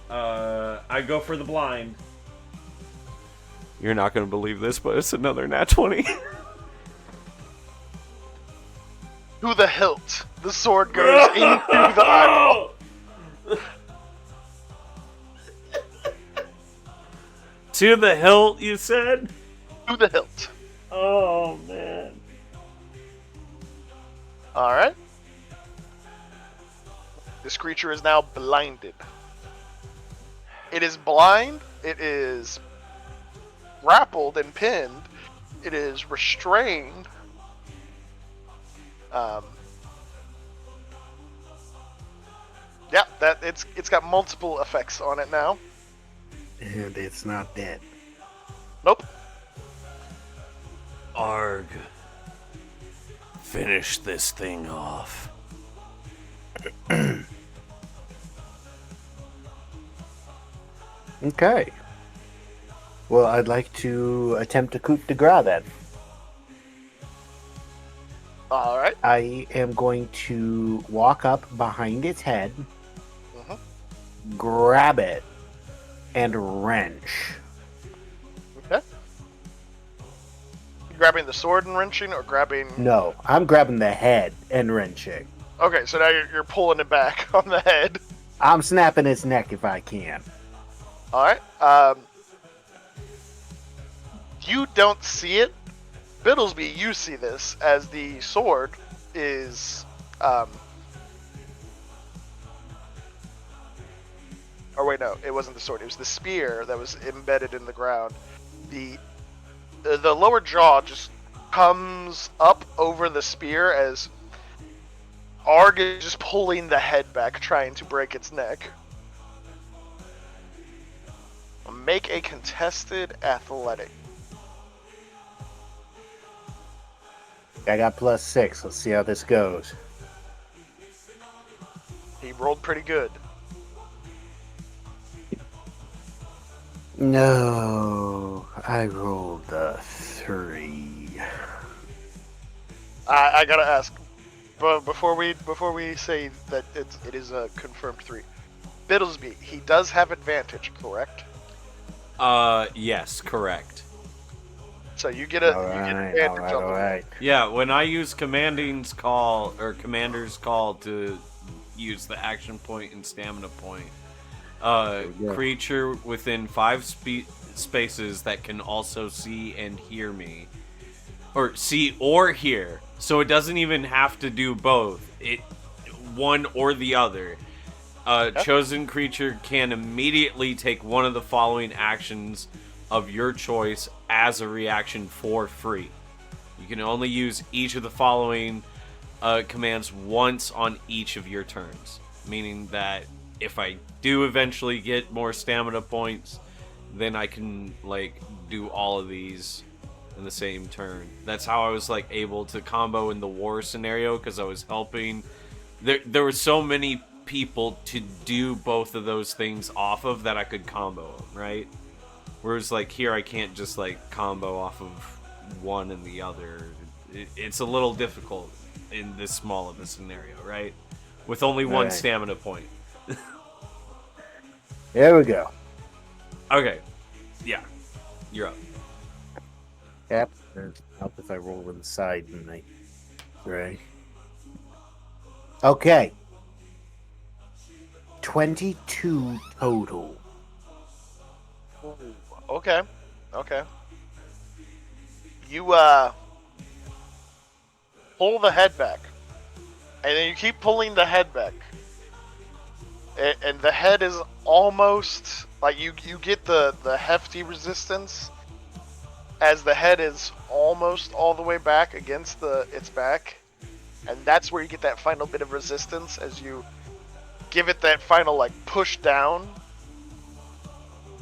I go for the blind. You're not going to believe this, but it's another nat 20. To the hilt. The sword goes into the eyeball. To the hilt, you said? To the hilt. Oh, man. Alright. This creature is now blinded. It is blind. It is grappled and pinned. It is restrained. Yeah, it's got multiple effects on it now. And it's not dead. Nope. Arg. Finish this thing off. Okay. Well, I'd like to attempt a coup de grace then. Alright. I am going to walk up behind its head, grab it, and wrench. Okay. You grabbing the sword and wrenching, or grabbing... No, I'm grabbing the head and wrenching. Okay, so now you're pulling it back on the head. I'm snapping its neck if I can. Alright. You don't see it. Biddlesbee, you see this as the sword is... Or wait, no, it wasn't the sword. It was the spear that was embedded in the ground. The lower jaw just comes up over the spear as Arg is just pulling the head back, trying to break its neck. Make a contested athletic. I got +6. Let's see how this goes. He rolled pretty good. No, I rolled a 3. I gotta ask, but before we say that it is a confirmed 3, Biddlesbee, he does have advantage, correct? Yes, correct. So you get advantage on the roll. Yeah, when I use Commander's Call to use the action point and stamina point, creature within 5 spaces that can also see and hear me, or see or hear. So it doesn't even have to do both. It one or the other. Chosen creature can immediately take one of the following actions of your choice as a reaction for free. You can only use each of the following commands once on each of your turns. Meaning that if I do eventually get more stamina points, then I can like do all of these in the same turn. That's how I was like able to combo in the war scenario, because I was helping. There were so many people to do both of those things off of that I could combo them, right? Whereas like here I can't just like combo off of one and the other. It's a little difficult in this small of a scenario, right? With only one stamina point. There we go. Okay. Yeah. You're up. Yep. Help if I roll inside and I. Right. Okay. 22 total. Okay. You pull the head back, and then you keep pulling the head back, and the head is almost like you get the hefty resistance as the head is almost all the way back against its back, and that's where you get that final bit of resistance as you give it that final like push down,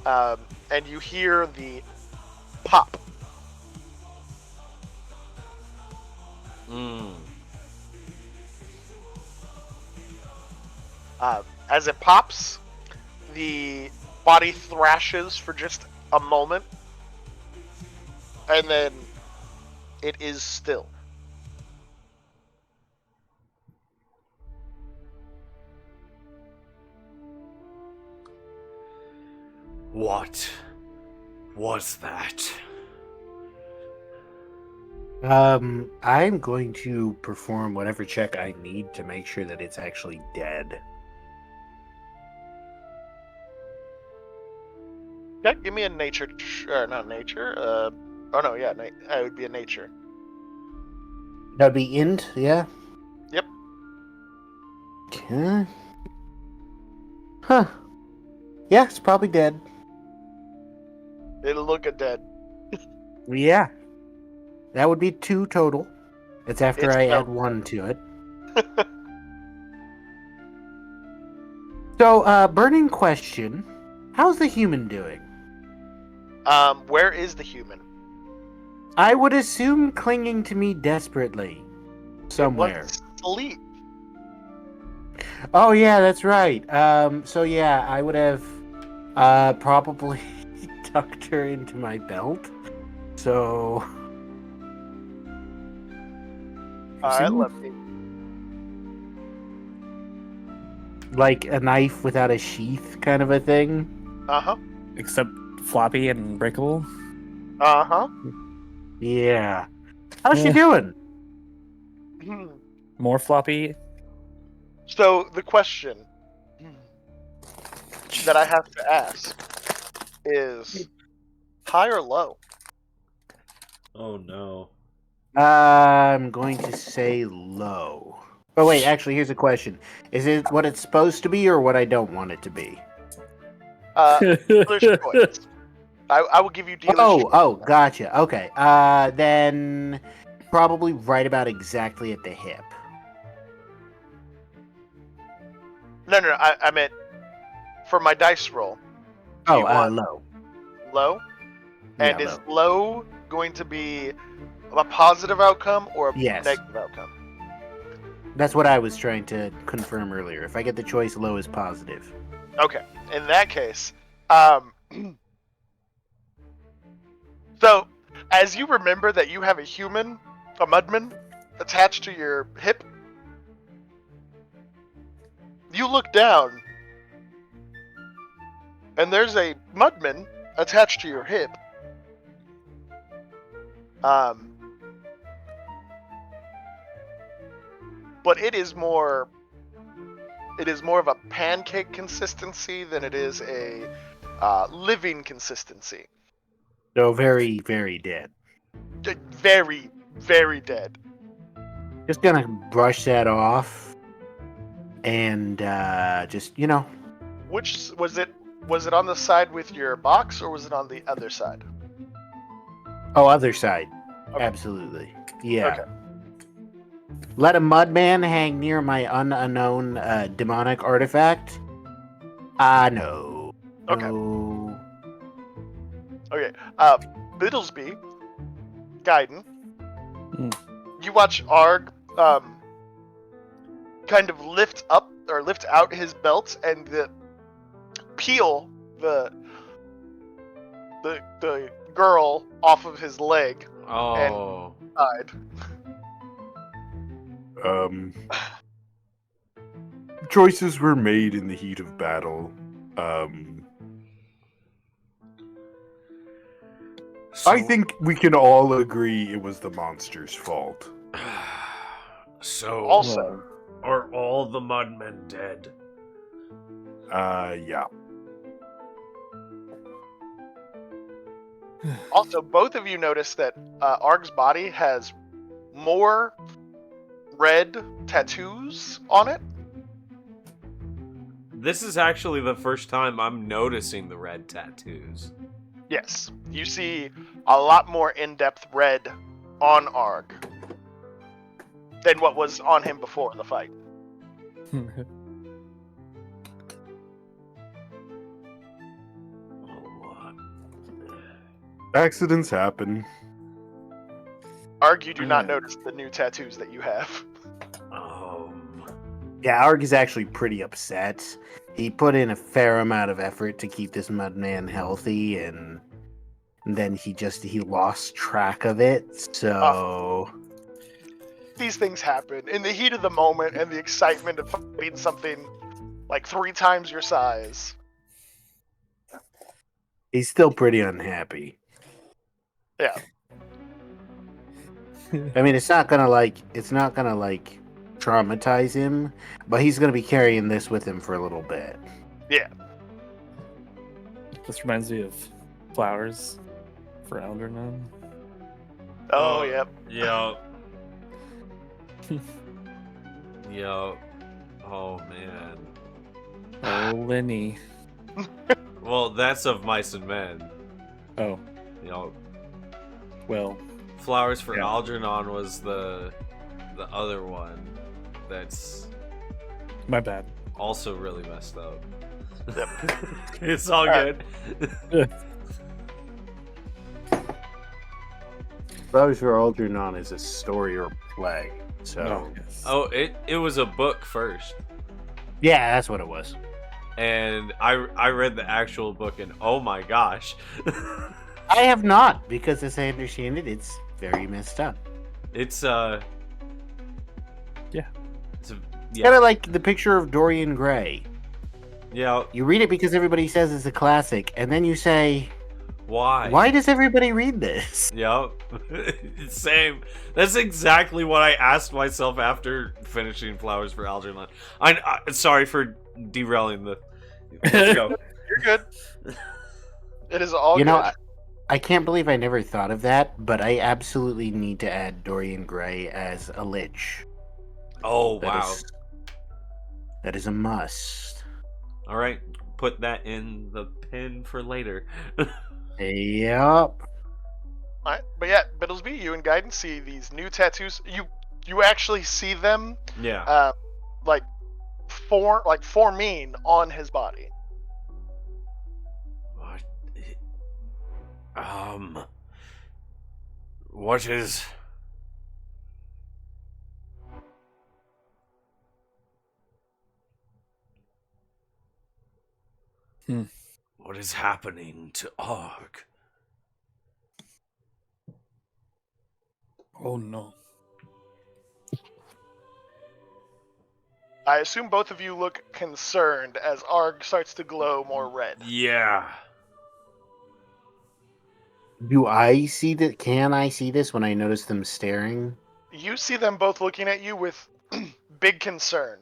and you hear the pop. As it pops, the body thrashes for just a moment, and then it is still. What was that? I'm going to perform whatever check I need to make sure that it's actually dead. Yeah, give me a nature. Not nature. It would be a nature. That'd be int, yeah? Yep. Okay. Huh. Yeah, it's probably dead. It'll look at dead. Yeah. That would be 2 total. It's after It's I no. add 1 to it. So, burning question. How's the human doing? Where is the human? I would assume clinging to me desperately. Somewhere. It was asleep. Oh, yeah, that's right. So yeah, I would have probably tucked her into my belt. So... Alright, let me. Like a knife without a sheath kind of a thing. Uh-huh. Except floppy and breakable. Uh-huh. Yeah. How's she Yeah. doing? More floppy. So, the question that I have to ask is high or low? Oh no. I'm going to say low. Oh wait, actually, here's a question: is it what it's supposed to be, or what I don't want it to be? Dealer's choice. I will give you dealer's choice. Oh, gotcha. Okay. Then probably right about exactly at the hip. No, I meant for my dice roll. Oh, you want- low. Low? And Yeah, is low going to be a positive outcome or a Yes. negative outcome? That's what I was trying to confirm earlier. If I get the choice, low is positive. Okay. In that case, so as you remember that you have a mudman, attached to your hip, you look down, and there's a mudman attached to your hip. But it is more of a pancake consistency than it is a living consistency. So very, very dead. Very, very dead. Just gonna brush that off, and just Which was it? Was it on the side with your box, or was it on the other side? Oh, other side. Okay. Absolutely. Yeah. Okay. Let a mudman hang near my unknown demonic artifact? No. Okay. No. Okay. Biddlesbee, Gaiden, Hmm. you watch Arg kind of lift out his belt and peel the girl off of his leg Oh. side. Choices were made in the heat of battle. So, I think we can all agree it was the monster's fault. So, Also, are all the mudmen dead? Yeah. both of you notice that Arg's body has more red tattoos on it. This is actually the first time I'm noticing the red tattoos. Yes, you see a lot more in-depth red on Arg than what was on him before the fight. Accidents happen. Arg, you do not notice the new tattoos that you have. Yeah, Arg is actually pretty upset. He put in a fair amount of effort to keep this mudman healthy, and then he lost track of it. So These things happen in the heat of the moment and the excitement of fighting something like 3 times your size. he's still pretty unhappy. Yeah. I mean, it's not gonna traumatize him, but he's gonna be carrying this with him for a little bit. Yeah. This reminds me of flowers for Algernon. Oh, yep. Yep. Yep. Oh, man. Oh, Lenny. Well, that's of Mice and Men. Oh, Yep. well. Flowers for Yeah. Algernon was the other one that's My bad. also really messed up. Yep. It's all Alright. good. Flowers for Algernon is a story or play. So Oh, yes. Oh, it was a book first. yeah, that's what it was. And I read the actual book and oh my gosh. I have not, because as I understand it, it's very messed up. It's Yeah. It's It's kind of like the picture of Dorian Gray. yeah. You read it because everybody says it's a classic, and then you say, Why? why does everybody read this? Yep. Same. That's exactly what I asked myself after finishing Flowers for Algernon. I sorry for derailing the. Let's go. You're good. It is all You know, good. I can't believe I never thought of that, but I absolutely need to add Dorian Gray as a lich. Oh That wow. is- that is a must. All right, put that in the pin for later. Yep. All right, but yeah, Biddlesbee, you and Guidance see these new tattoos. You actually see them, Yeah. like forming on his body. What? What is... Hmm. What is happening to Arg? Oh no. I assume both of you look concerned as Arg starts to glow more red. Yeah. Do I see that? Can I see this when I notice them staring? You see them both looking at you with big concern.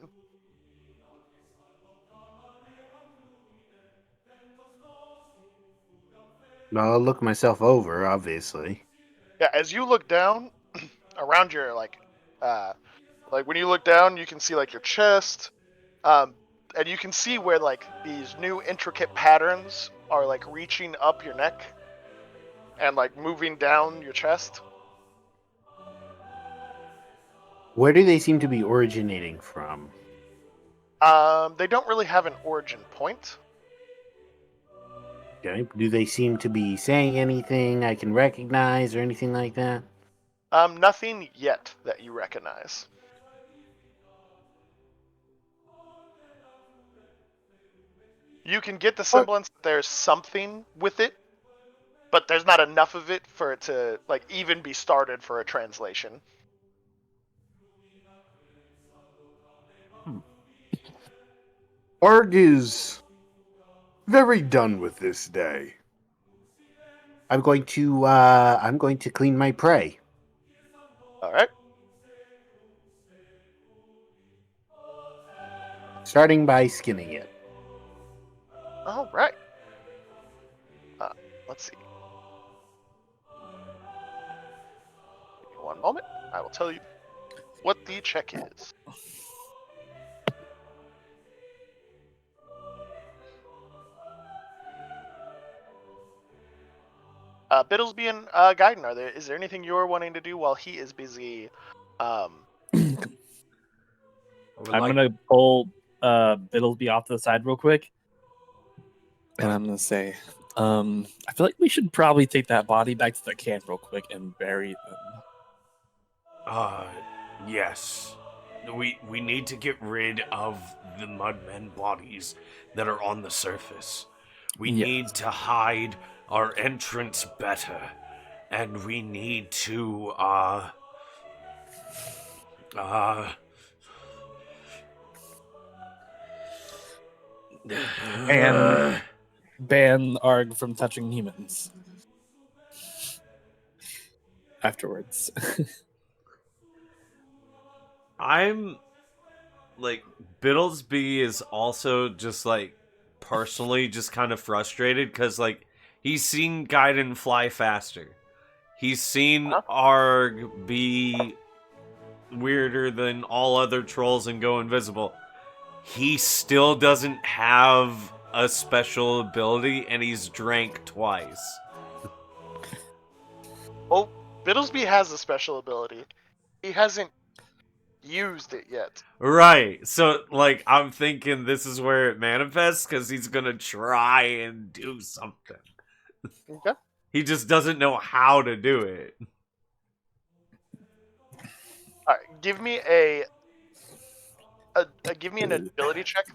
I'll look myself over, obviously. Yeah, as you look down around your like when you look down, you can see like your chest, and you can see where like these new intricate patterns are like reaching up your neck and like moving down your chest. Where do they seem to be originating from? They don't really have an origin point. Okay. Do they seem to be saying anything I can recognize or anything like that? Nothing yet that you recognize. You can get the semblance that there's something with it, but there's not enough of it for it to like even be started for a translation. Arg is very done with this day. I'm going to clean my prey, All right. starting by skinning it. All right. Let's see. Give me one moment. I will tell you what the check is. Biddlesbee and Gaiden, is there anything you're wanting to do while he is busy? I'm gonna pull Biddlesbee off to the side real quick, and I'm gonna say, I feel like we should probably take that body back to the camp real quick and bury them. Yes. We need to get rid of the mudmen bodies that are on the surface. We Yes. need to hide our entrance better. And we need to, And ban Arg from touching humans afterwards. I'm like Biddlesbee is also just like personally just kind of frustrated because like he's seen Gaiden fly faster. He's seen Arg be weirder than all other trolls and go invisible. He still doesn't have a special ability and he's drank twice. Well, Biddlesbee has a special ability. He hasn't used it yet. Right. So, like, I'm thinking this is where it manifests because he's gonna try and do something. Okay. He just doesn't know how to do it. All right. Give me give me an ability check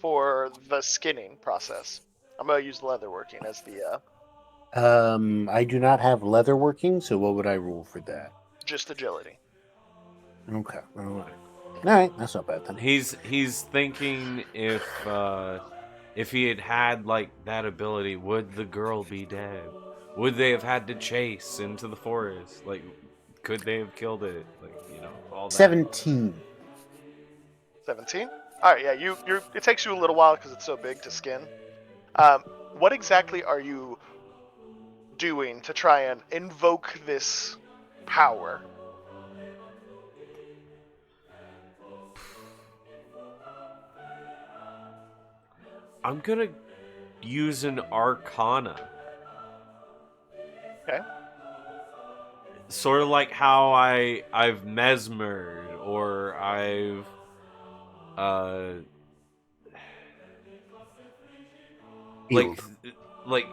for the skinning process. I'm gonna use leatherworking as the I do not have leather working, so what would I roll for that? just agility. Okay. All right, that's not bad then. He's thinking if he had had like that ability, would the girl be dead? Would they have had to chase into the forest? Like, could they have killed it? Like, all that. 17. 17. All right. Yeah. You. It takes you a little while because it's so big to skin. What exactly are you doing to try and invoke this power? I'm gonna use an Arcana. Okay. sort of like how I've mesmered or I've uh like Healed. like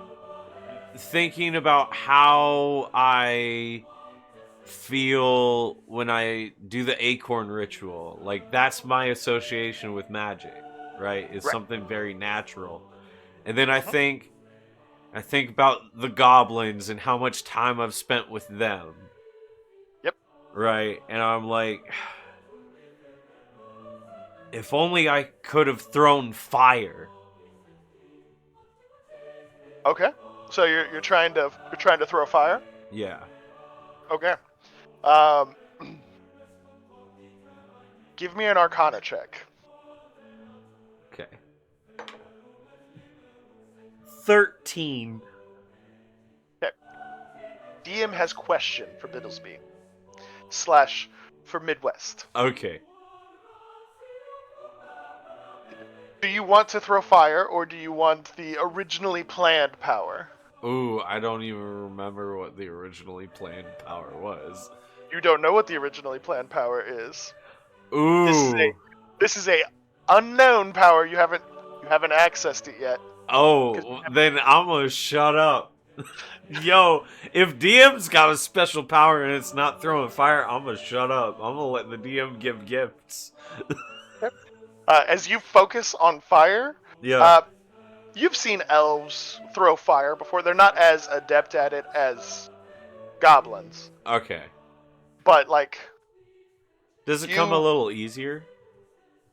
thinking about how I feel when I do the acorn ritual. Like that's my association with magic, right? It's Right. something very natural. And then I think about the goblins and how much time I've spent with them. Yep. Right? And I'm like, if only I could have thrown fire. Okay. So you're trying to throw fire. Yeah. Okay. Um, give me an Arcana check. Okay. 13. Okay. DM has question for Biddlesbee / for Midwest. Okay. Do you want to throw fire, or do you want the originally planned power? Ooh, I don't even remember what the originally planned power was. You don't know what the originally planned power is. Ooh. This is a unknown power. You haven't accessed it yet. Oh, then I'm gonna shut up. Yo, if DM's got a special power and it's not throwing fire, I'm gonna shut up. I'm gonna let the DM give gifts. As you focus on fire, Yeah. you've seen elves throw fire before. They're not as adept at it as goblins, Okay. but like Does it come a little easier?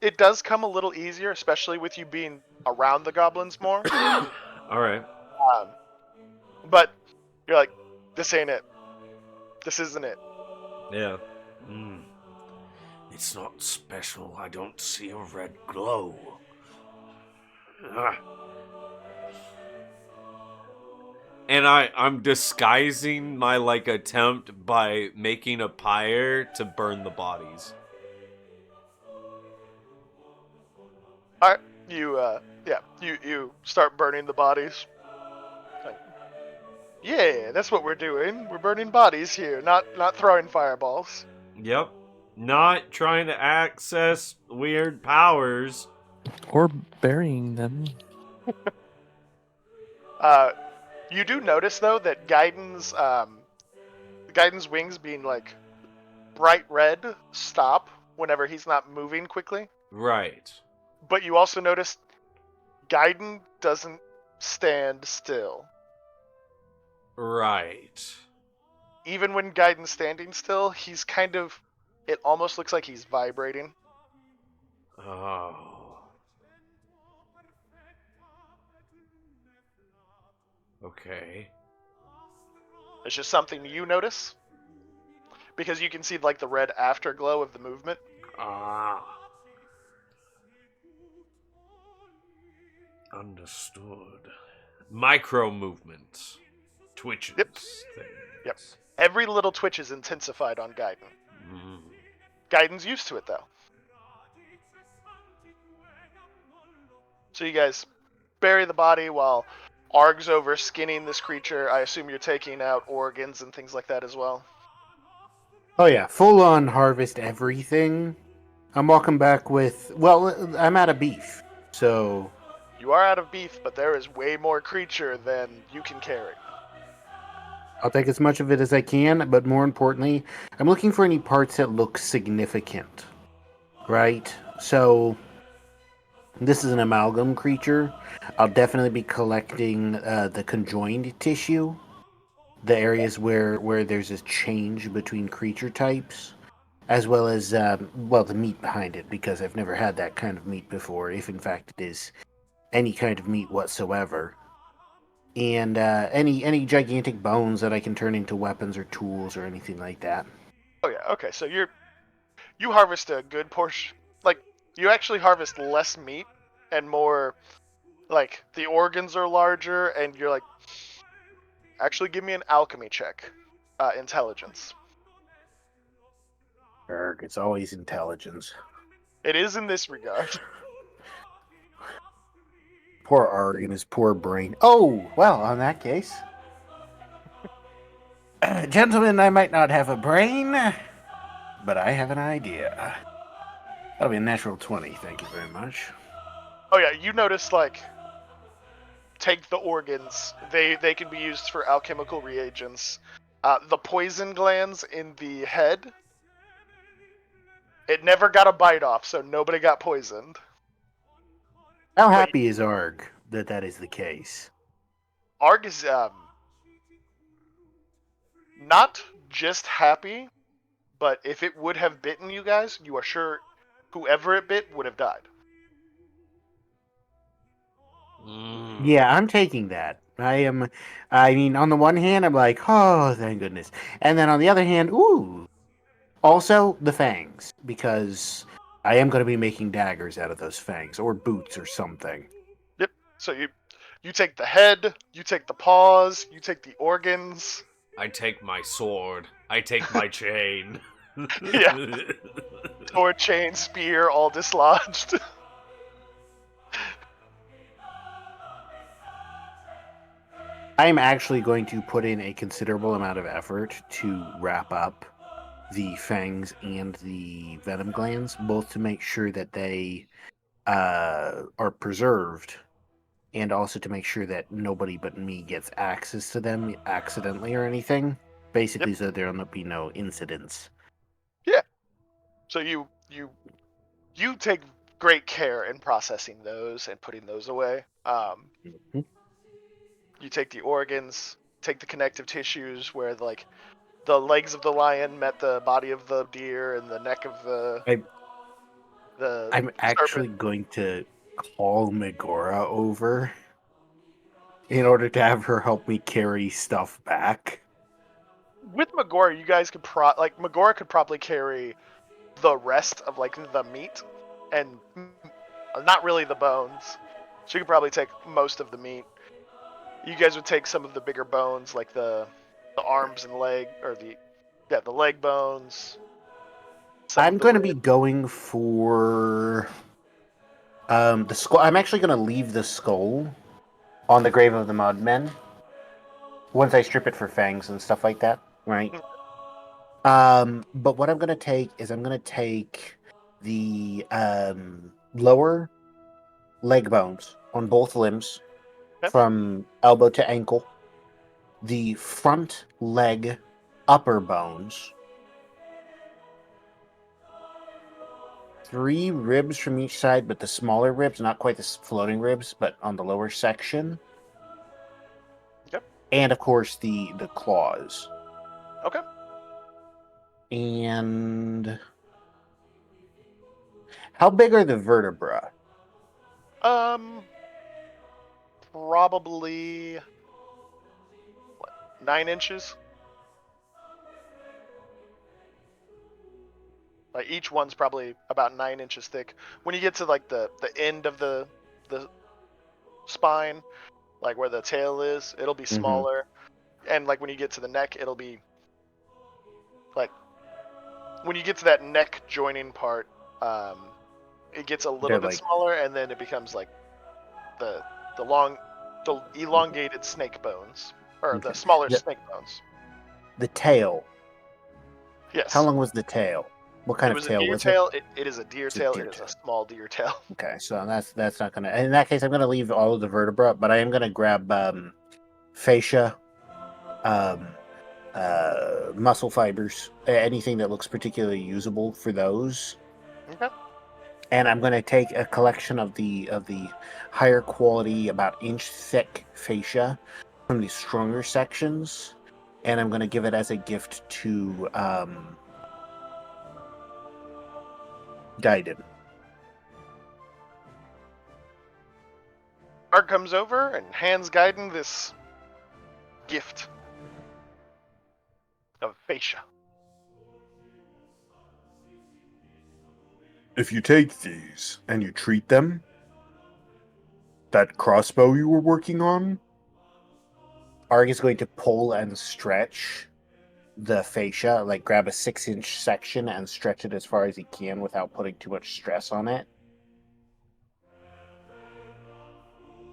it does come a little easier, especially with you being around the goblins more. All right. But you're like, this ain't it. This isn't it. Yeah. It's not special. I don't see a red glow. Ah. And I'm disguising my attempt by making a pyre to burn the bodies. All right, you start burning the bodies. Like, yeah, that's what we're doing. We're burning bodies here, not throwing fireballs. Yep. Not trying to access weird powers. Or burying them. You do notice though that Gaiden's wings being bright red stop whenever he's not moving quickly. Right. But you also notice Gaiden doesn't stand still. Right. Even when Gaiden's standing still, he's it almost looks like he's vibrating. Oh. Okay. It's just something you notice. Because you can see the red afterglow of the movement. Ah. Understood. Micro movements. Twitches. Yep. Things. Yep. Every little twitch is intensified on Gaiden. Mm. Gaiden's used to it though. So you guys bury the body while Arg's over skinning this creature. I assume you're taking out organs and things like that as well. Oh yeah, full on harvest everything. I'm walking back with, well, I'm out of beef, so You are out of beef, but there is way more creature than you can carry. I'll take as much of it as I can, but more importantly, I'm looking for any parts that look significant. Right? So, this is an amalgam creature. I'll definitely be collecting the conjoined tissue, the areas where there's a change between creature types, as well as, the meat behind it, because I've never had that kind of meat before, if in fact it is any kind of meat whatsoever. And any gigantic bones that I can turn into weapons or tools or anything like that. Oh yeah, okay, so you harvest a good portion. You actually harvest less meat and more, the organs are larger, and you're actually give me an alchemy check. Intelligence. Erg, it's always intelligence. It is in this regard. Poor Arg and his poor brain. Oh, well, on that case. Gentlemen, I might not have a brain, but I have an idea. That'll be a natural 20, thank you very much. Oh yeah, you notice like take the organs. They can be used for alchemical reagents. The poison glands in the head. It never got a bite off, so nobody got poisoned. How But happy is Arg that that is the case? Arg is not just happy, but if it would have bitten you guys, you are sure whoever it bit would have died. Yeah, I'm taking that. I mean, on the one hand, I'm like, oh, thank goodness. And then on the other hand, ooh. Also, the fangs, because I am going to be making daggers out of those fangs, or boots or something. Yep. So you take the head, you take the paws, you take the organs. I take my sword. I take my chain. Yeah. Sword, chain, spear, all dislodged. I'm actually going to put in a considerable amount of effort to wrap up the fangs and the venom glands, both to make sure that they are preserved, and also to make sure that nobody but me gets access to them accidentally or anything. Basically, Yep. so there'll be no incidents. Yeah. So you take great care in processing those and putting those away. Mhm. You take the organs, take the connective tissues where like the legs of the lion met the body of the deer and the neck of the I'm serpent. actually going to call Megora over in order to have her help me carry stuff back. With Megora, you guys could Megora could probably carry the rest of like the meat and not really the bones. She could probably take most of the meat. You guys would take some of the bigger bones, like the arms and leg, or the leg bones. Some I'm of the going to be ribs. going for the skull. I'm actually going to leave the skull on the grave of the Mudmen once I strip it for fangs and stuff like that, right? But what I'm going to take is I'm going to take the lower leg bones on both limbs Okay. from elbow to ankle, the front leg upper bones, 3 ribs from each side, but the smaller ribs, not quite the floating ribs, but on the lower section, Yep. and of course the claws. Okay. And how big are the vertebra? Probably 9 inches. Like each one's probably about 9 inches thick. When you get to like the end of the spine, like where the tail is, it'll be Mm-hmm. smaller. And like when you get to the neck, it'll be like when you get to that neck joining part, it gets a little They're bit like smaller, and then it becomes like the the long, the elongated snake bones, or the okay. smaller the, snake bones. the tail. How Yes, long was the tail? What kind it of was a tail deer was it? tail. It is a deer It's a tail. deer It is a tail. small deer tail. Okay, so that's not gonna. In that case, I'm gonna leave all of the vertebra, but I am gonna grab fascia, um, muscle fibers, anything that looks particularly usable for those. Okay. And I'm going to take a collection of the higher quality, about inch thick fascia from the stronger sections, and I'm going to give it as a gift to Gaiden. Ark comes over and hands Gaiden this gift of fascia. If you take these and you treat them, that crossbow you were working on, Arg is going to pull and stretch the fascia, like grab a 6-inch section and stretch it as far as he can without putting too much stress on it.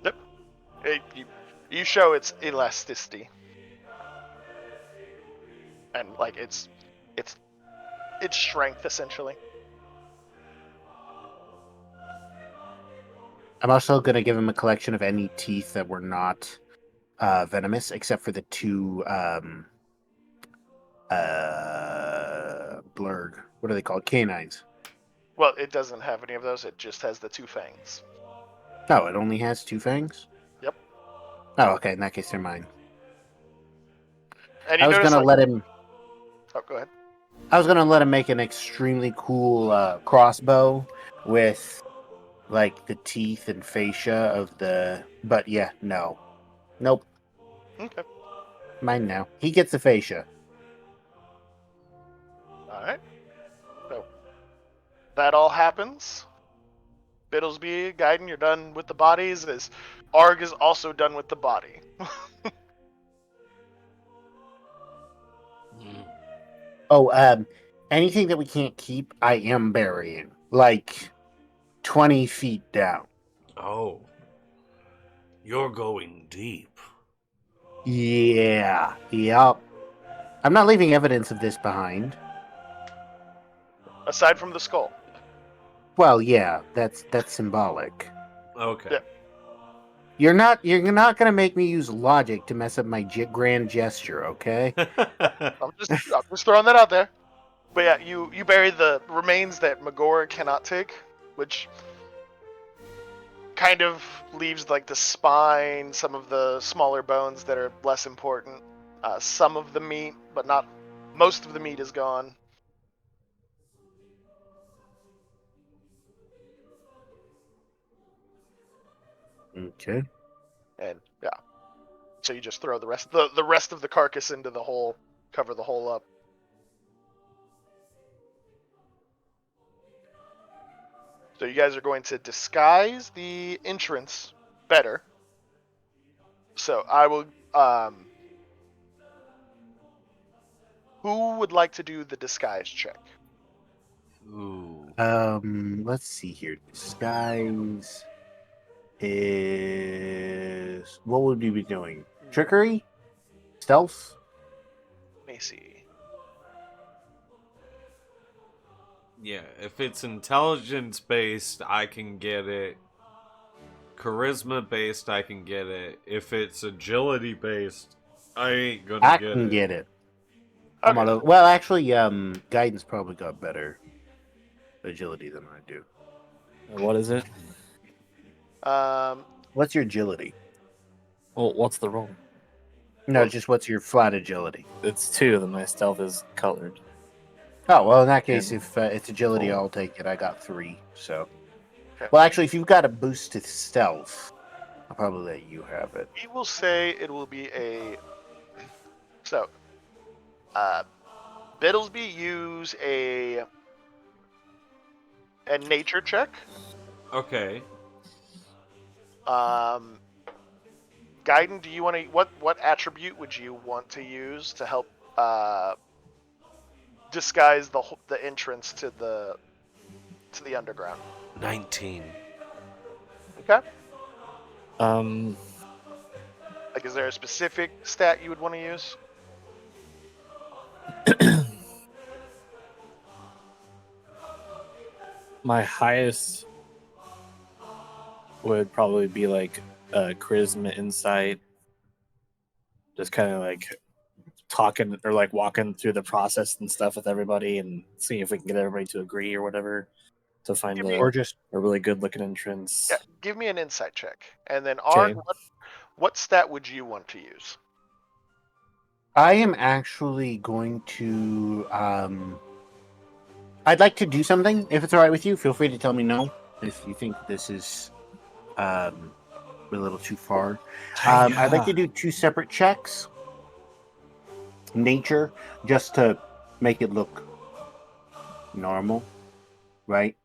Yep. You show its elasticity. and like its strength essentially. I'm also going to give him a collection of any teeth that were not venomous, except for the two blurg. What are they called? Canines. Well, it doesn't have any of those. It just has the 2 fangs. Oh, it only has 2 fangs? Yep. Oh, okay. In that case, they're mine. And I you was notice going to let him... Oh, go ahead. I was going to let him make an extremely cool crossbow with, like, the teeth and fascia of the... But, yeah, no. Nope. Okay. Mine now. He gets the fascia. All right. So that all happens. Biddlesbee, Gaiden, you're done with the bodies. As Arg is also done with the body. Oh, anything that we can't keep, I am burying. Like, 20 feet down. Oh. You're going deep. Yeah. Yup. I'm not leaving evidence of this behind. Aside from the skull. Well, yeah, that's symbolic. Okay. Yeah. You're not gonna make me use logic to mess up my grand gesture, okay? I'm just throwing that out there. But yeah, you bury the remains that Magor cannot take, which kind of leaves like the spine, some of the smaller bones that are less important, some of the meat, but not most of the meat is gone. Okay. And yeah, so you just throw the rest of the carcass into the hole, cover the hole up. So you guys are going to disguise the entrance better. So I will. Who would like to do the disguise check? Ooh. Let's see here. Disguise is what would we be doing? Trickery? Stealth? Let me see. Yeah, if it's intelligence based, I can get it. Charisma based, I can get it. If it's agility based, I ain't gonna I get can it. get it. Okay. Well, actually, Guidance probably got better agility than I do. What is it? What's your agility? Well, what's the roll? No, Well- just what's your flat agility? It's 2, then my stealth is colored. Oh, well, in that case, And if it's agility, 4. I'll take it. I got 3, so. Okay. Well, actually, if you've got a boost to stealth, I'll probably let you have it. We will say it will be a. So, Biddlesbee use a nature check. Okay. Gaiden, do you want to what attribute would you want to use to help disguise the entrance to the underground? 19. Okay. Like, is there a specific stat you would want to use? my highest would probably be like charisma insight. Just kind of like talking or like walking through the process and stuff with everybody and seeing if we can get everybody to agree or whatever to find Or just a really good looking entrance. Yeah, give me an insight check. And then Arg, what stat would you want to use? I am actually going to. I'd like to do something. If it's all right with you, feel free to tell me no if you think this is a little too far. I'd like to do 2 separate checks. Nature, just to make it look normal, right?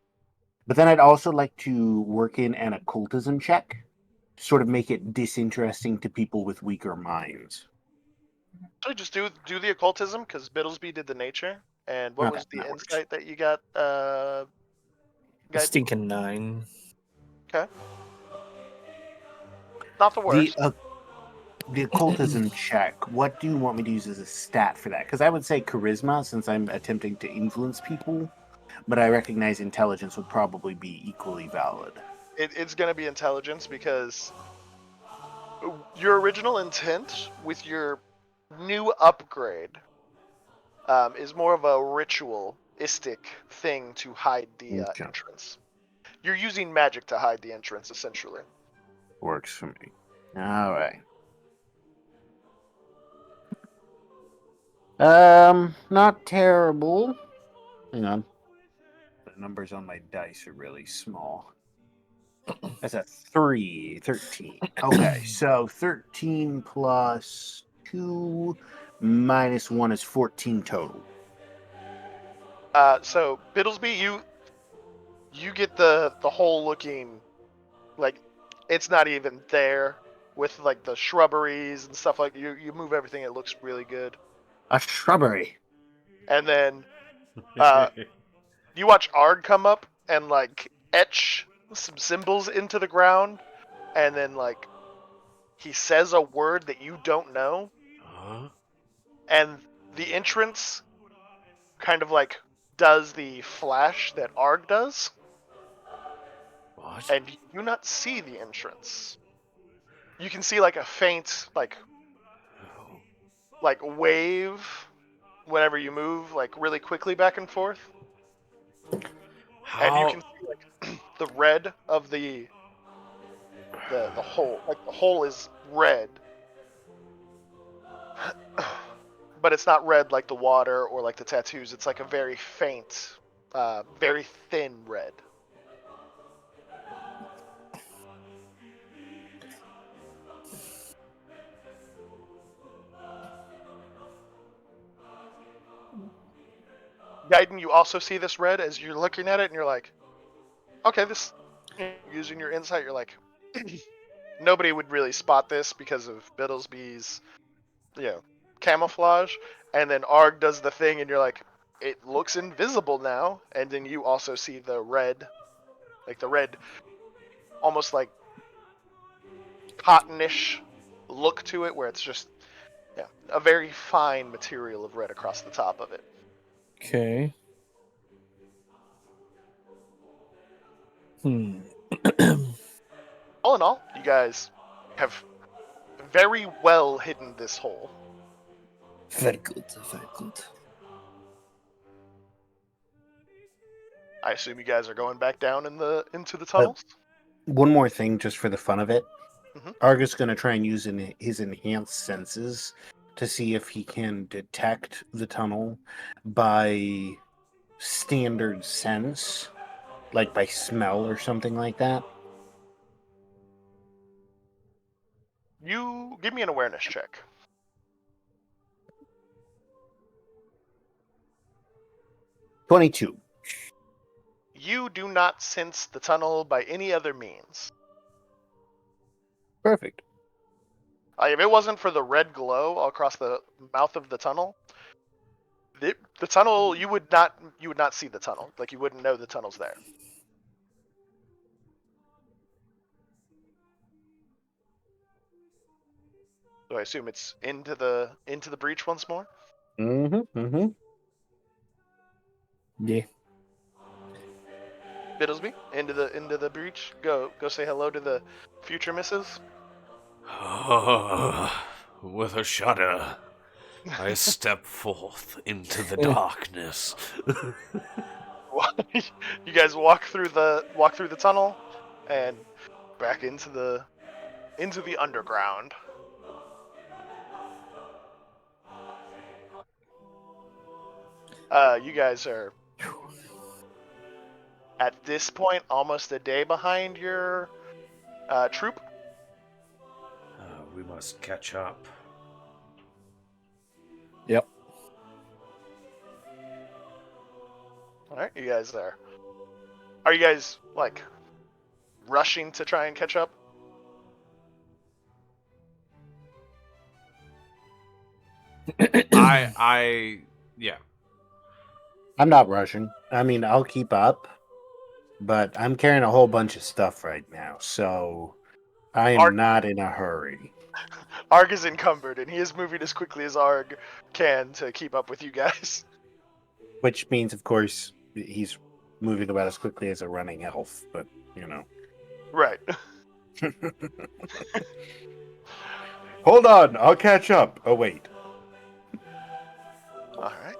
But then I'd also like to work in an occultism check, sort of make it disinteresting to people with weaker minds. So just do the occultism because Biddlesbee did the nature. And what Okay, was the that works. insight that you got? A Gaiden? stinking 9. Okay. Not the worst. the occultism check, what do you want me to use as a stat for that? Because I would say charisma, since I'm attempting to influence people, but I recognize intelligence would probably be equally valid. It's going to be intelligence because your original intent with your new upgrade is more of a ritualistic thing to hide the Okay. entrance. You're using magic to hide the entrance, essentially. Works for me. All right. Not terrible. Hang on. The numbers on my dice are really small. That's a 3, 13. Okay, so 13 plus 2 minus 1 is 14 total. So Biddlesbee, you get the hole looking like it's not even there with like the shrubberies and stuff like you move everything. It looks really good. A shrubbery. And then you watch Arg come up and like etch some symbols into the ground, and then like he says a word that you don't know, Huh? and the entrance kind of like does the flash that Arg does, What? and you do not see the entrance. You can see like a faint Oh. like wave whenever you move like really quickly back and forth, and you How? can see like the red of the hole. Like the hole is red, but it's not red like the water or like the tattoos. It's like a very faint, very thin red. Gaiden, you also see this red as you're looking at it, and you're like, okay, this. Using your insight, you're like, nobody would really spot this because of Biddlesbee's, camouflage. And then Arg does the thing, and you're like, it looks invisible now. And then you also see the red, almost like cottonish look to it, where it's just, a very fine material of red across the top of it. Okay. All in all, you guys have very well hidden this hole. Very good. Very good. I assume you guys are going back down into the tunnels. One more thing, just for the fun of it. Mhm. Argus going to try and use his enhanced senses to see if he can detect the tunnel by standard sense, like by smell or something like that. You give me an awareness check. 22. You do not sense the tunnel by any other means. Perfect. If it wasn't for the red glow across the mouth of the tunnel, the tunnel you would not see the tunnel. Like you wouldn't know the tunnel's there. So I assume it's into the breach once more. Mm-hmm. Mm-hmm. Yeah. Biddlesbee, into the breach. Go say hello to the future missus. With a shudder, I step forth into the darkness. You guys walk through the tunnel and back into the underground. You guys are at this point almost a day behind your troop. We must catch up. Yep. All right, you guys are you guys like rushing to try and catch up? Yeah. I'm not rushing. I mean, I'll keep up, but I'm carrying a whole bunch of stuff right now, so I am not in a hurry. Arg is encumbered, and he is moving as quickly as Arg can to keep up with you guys. Which means, of course, he's moving about as quickly as a running elf, but, you know. Right. Hold on, I'll catch up. Oh, wait. All right.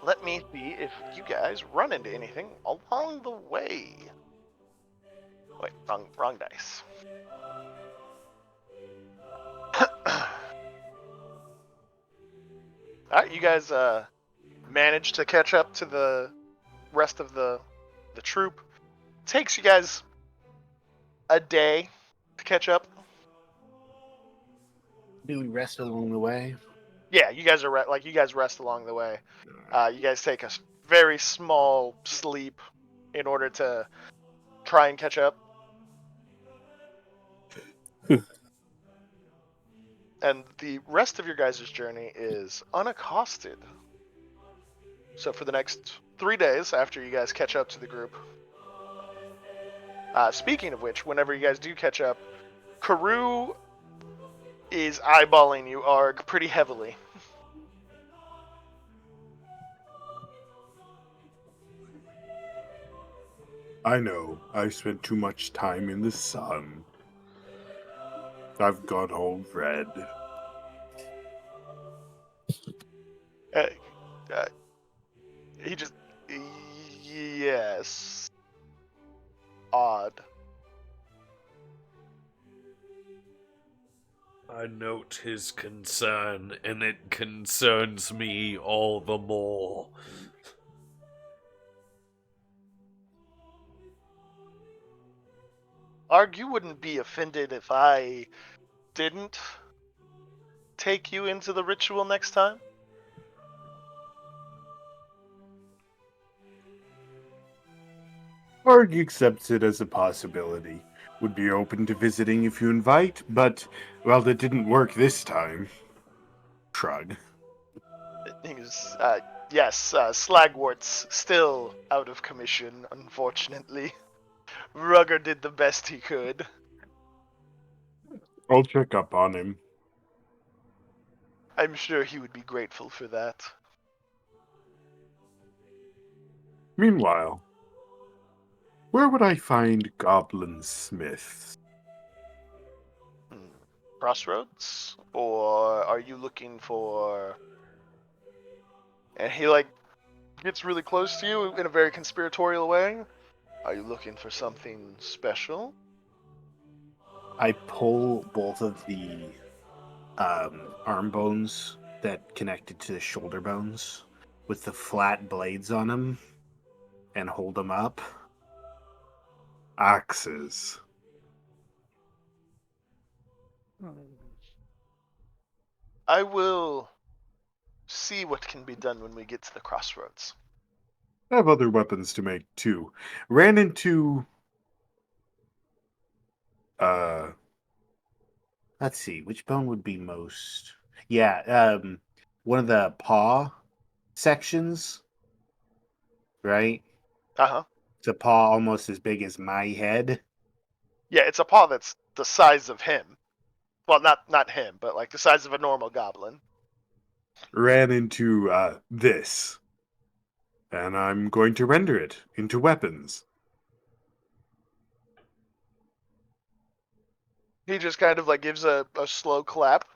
Let me see if you guys run into anything along the way. Wait, wrong dice. All right, you guys managed to catch up to the rest of the troop. Takes you guys a day to catch up. Do we rest along the way? Yeah, you guys are you guys rest along the way. You guys take a very small sleep in order to try and catch up. And the rest of your guys' journey is unaccosted. So for the next 3 days after you guys catch up to the group. Speaking of which, whenever you guys do catch up, Karoo is eyeballing you, Arg, pretty heavily. I know. I spent too much time in the sun. I've got all red. He just... Yes. Odd. I note his concern, and it concerns me all the more. Arg, you wouldn't be offended if I didn't take you into the ritual next time? Arg accepts it as a possibility. Would be open to visiting if you invite, but, well, that didn't work this time. Shrug. Yes, Slagwort's still out of commission, unfortunately. Rugger did the best he could. I'll check up on him. I'm sure he would be grateful for that. Meanwhile, where would I find goblin smiths? Crossroads? Or are you looking for... And he, gets really close to you in a very conspiratorial way. Are you looking for something special? I pull both of the arm bones that connected to the shoulder bones with the flat blades on them and hold them up. Axes. I will see what can be done when we get to the crossroads. I have other weapons to make, too. Ran into... Let's see, which bone would be most... Yeah, one of the paw sections, right? Uh-huh. It's a paw almost as big as my head. Yeah, it's a paw that's the size of him. Well, not him, but the size of a normal goblin. Ran into, this. And I'm going to render it into weapons. He just kind of gives a slow clap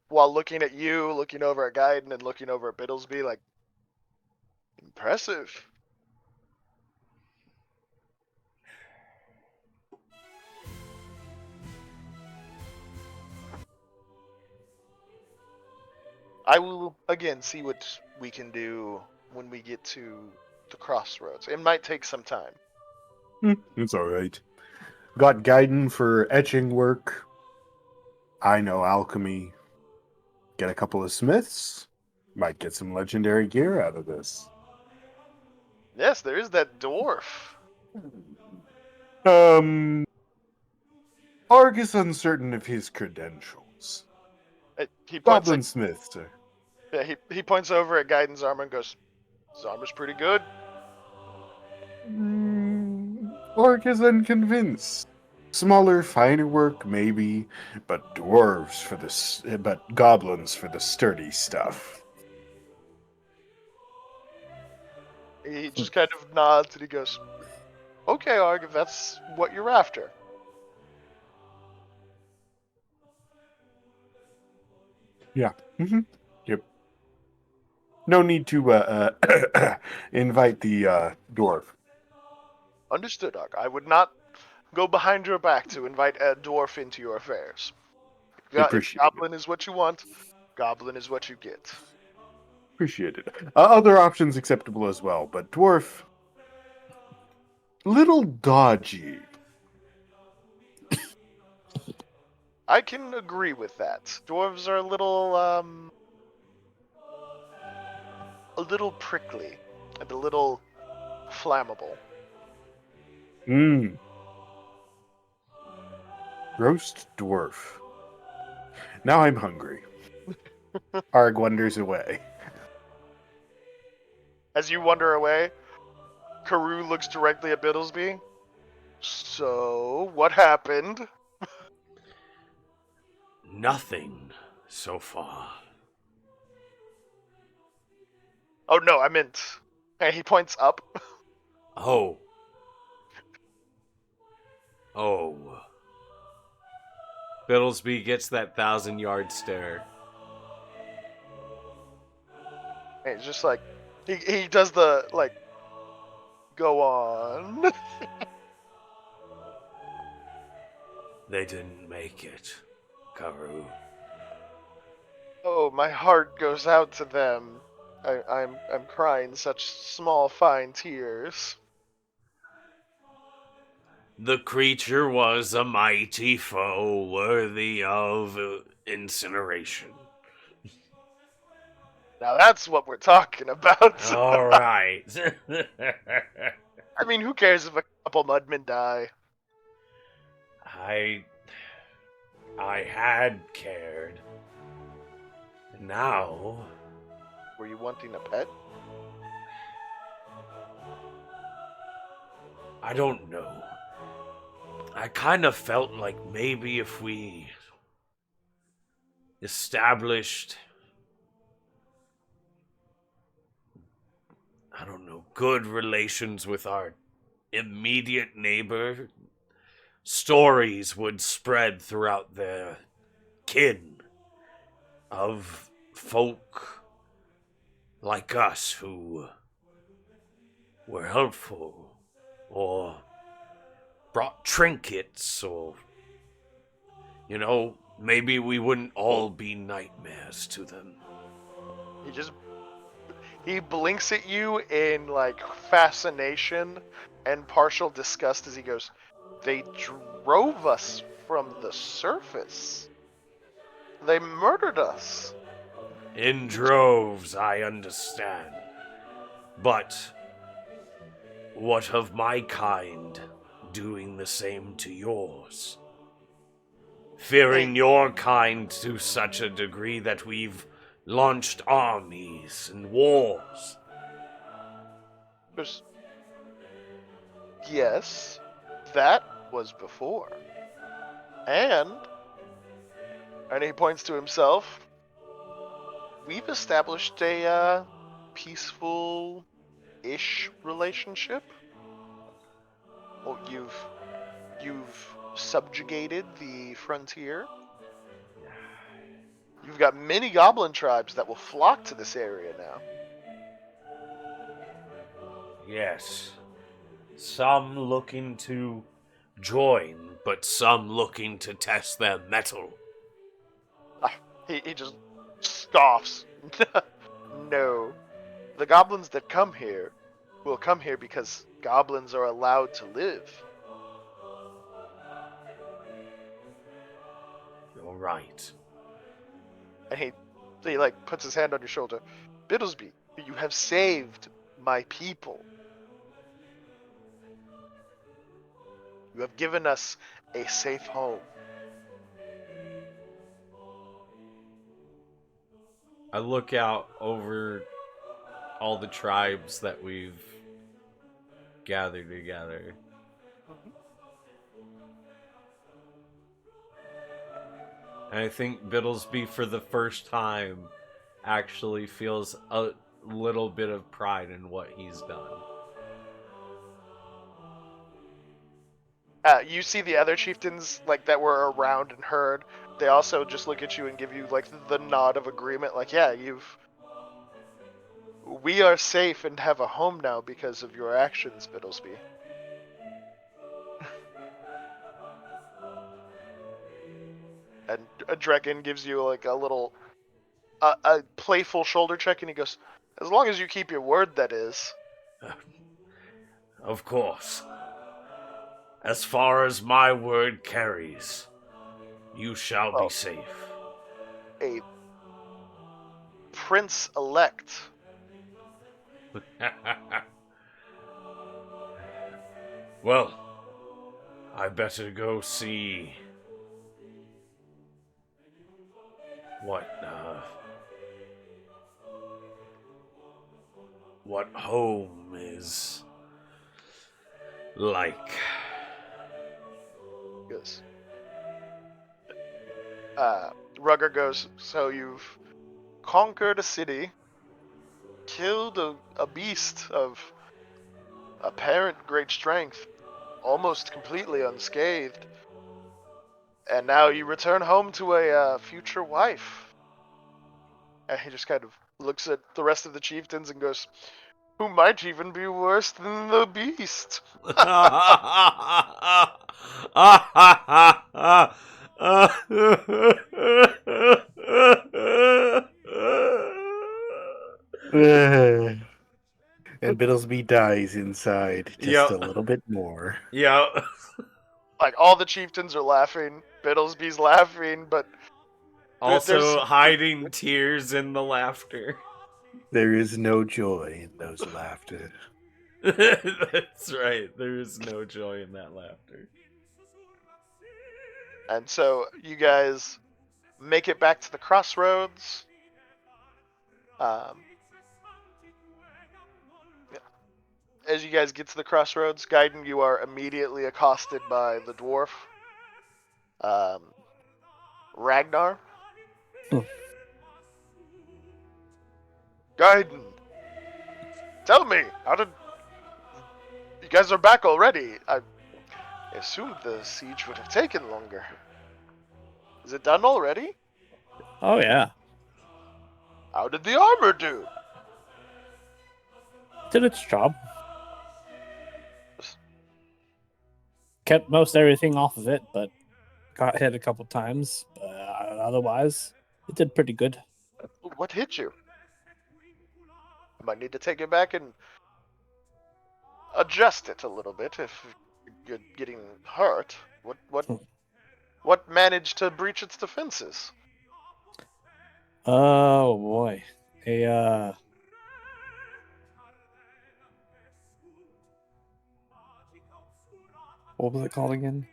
while looking at you, looking over at Gaiden, and looking over at Biddlesbee, impressive. I will, again, see what we can do when we get to the crossroads. It might take some time. It's alright. Got Gaiden for etching work. I know alchemy. Get a couple of smiths. Might get some legendary gear out of this. Yes, there is that dwarf. Arg is uncertain of his credentials. He points Goblin smith, sir. Yeah, he points over at Gaiden's armor and goes, "His armor's pretty good." Arg is unconvinced. Smaller, finer work, maybe, but dwarves for but goblins for the sturdy stuff. He just kind of nods and he goes, "Okay, Arg, if that's what you're after." Yeah. Yep. No need to invite the dwarf. Understood, Arg. I would not go behind your back to invite a dwarf into your affairs. If Appreciate it. goblin is what you want, goblin is what you get. Appreciate it. Other options acceptable as well, but dwarf, little dodgy. I can agree with that. Dwarves are a little prickly and a little flammable. Roast dwarf. Now I'm hungry. Arg wanders away. As you wander away, Carew looks directly at Biddlesbee. So, what happened? Nothing so far. Oh no, I meant. And he points up. Oh. Oh. Biddlesbee gets that 1,000-yard stare. And he's just like, he does the, like, go on. They didn't make it, Karu. Oh, my heart goes out to them. I'm crying such small, fine tears. The creature was a mighty foe worthy of incineration. Now that's what we're talking about. All right. I mean, who cares if a couple mudmen die? I had cared. Now, Were you wanting a pet? I don't know. I kind of felt like maybe if we established, I don't know, good relations with our immediate neighbor, stories would spread throughout their kin of folk like us who were helpful or brought trinkets, or, you know, maybe we wouldn't all be nightmares to them. He blinks at you in, like, fascination and partial disgust as he goes, "They drove us from the surface. They murdered us." In droves, I understand. But what of my kind doing the same to yours? Fearing your kind to such a degree that we've launched armies and wars. Yes, that was before. And he points to himself, we've established a peaceful-ish relationship. Well, you've subjugated the frontier. You've got many goblin tribes that will flock to this area now. Yes. Some looking to join, but some looking to test their mettle. He just scoffs. No. The goblins that come here will come here because goblins are allowed to live. You're right. And he like puts his hand on your shoulder. Biddlesbee, you have saved my people. You have given us a safe home. I look out over all the tribes that we've gathered together. And I think Biddlesbee, for the first time, actually feels a little bit of pride in what he's done. You see the other chieftains like that were around and heard. They also just look at you and give you like the nod of agreement. Like, yeah, we are safe and have a home now because of your actions, Biddlesbee. And Drekken gives you like a little, a playful shoulder check, and he goes, "As long as you keep your word, that is." Of course. As far as my word carries, you shall be Well, safe. a prince-elect. Well, I better go see what home is like. Goes. Rugger goes, "So you've conquered a city, killed a beast of apparent great strength, almost completely unscathed, and now you return home to a future wife." And he just kind of looks at the rest of the chieftains and goes, "Who might even be worse than the beast?" And Biddlesbee dies inside just Yep. a little bit more. Yep. Like, all the chieftains are laughing, Biddlesbee's laughing, but there's Also hiding tears in the laughter. There is no joy in those laughter. That's right. There is no joy in that laughter. And so you guys make it back to the crossroads. As you guys get to the crossroads, Gaiden, you are immediately accosted by the dwarf, Ragnar. Gaiden, tell me, how did you guys are back already? I assumed the siege would have taken longer. Is it done already? Oh yeah, How did the armor do? did its job. Kept most everything off of it, but got hit a couple times. Otherwise, it did pretty good. What hit you? I might need to take it back and adjust it a little bit if you're getting hurt. What managed to breach its defenses? Oh boy, what was it called again?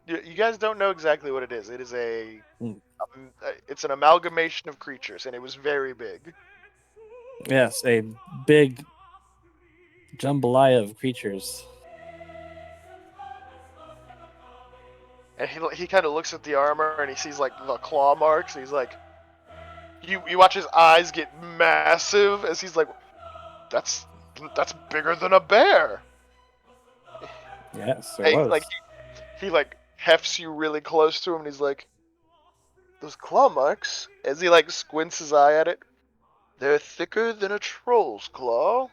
You guys don't know exactly what it is. It is Hmm. it's an amalgamation of creatures, and it was very big. Yes, a big jambalaya of creatures. And he kind of looks at the armor and he sees like the claw marks. And he's like, you watch his eyes get massive as he's like, that's bigger than a bear. Yes, it Hey, was. like he like hefts you really close to him, and he's like, those claw marks. As he like squints his eye at it, they're thicker than a troll's claw.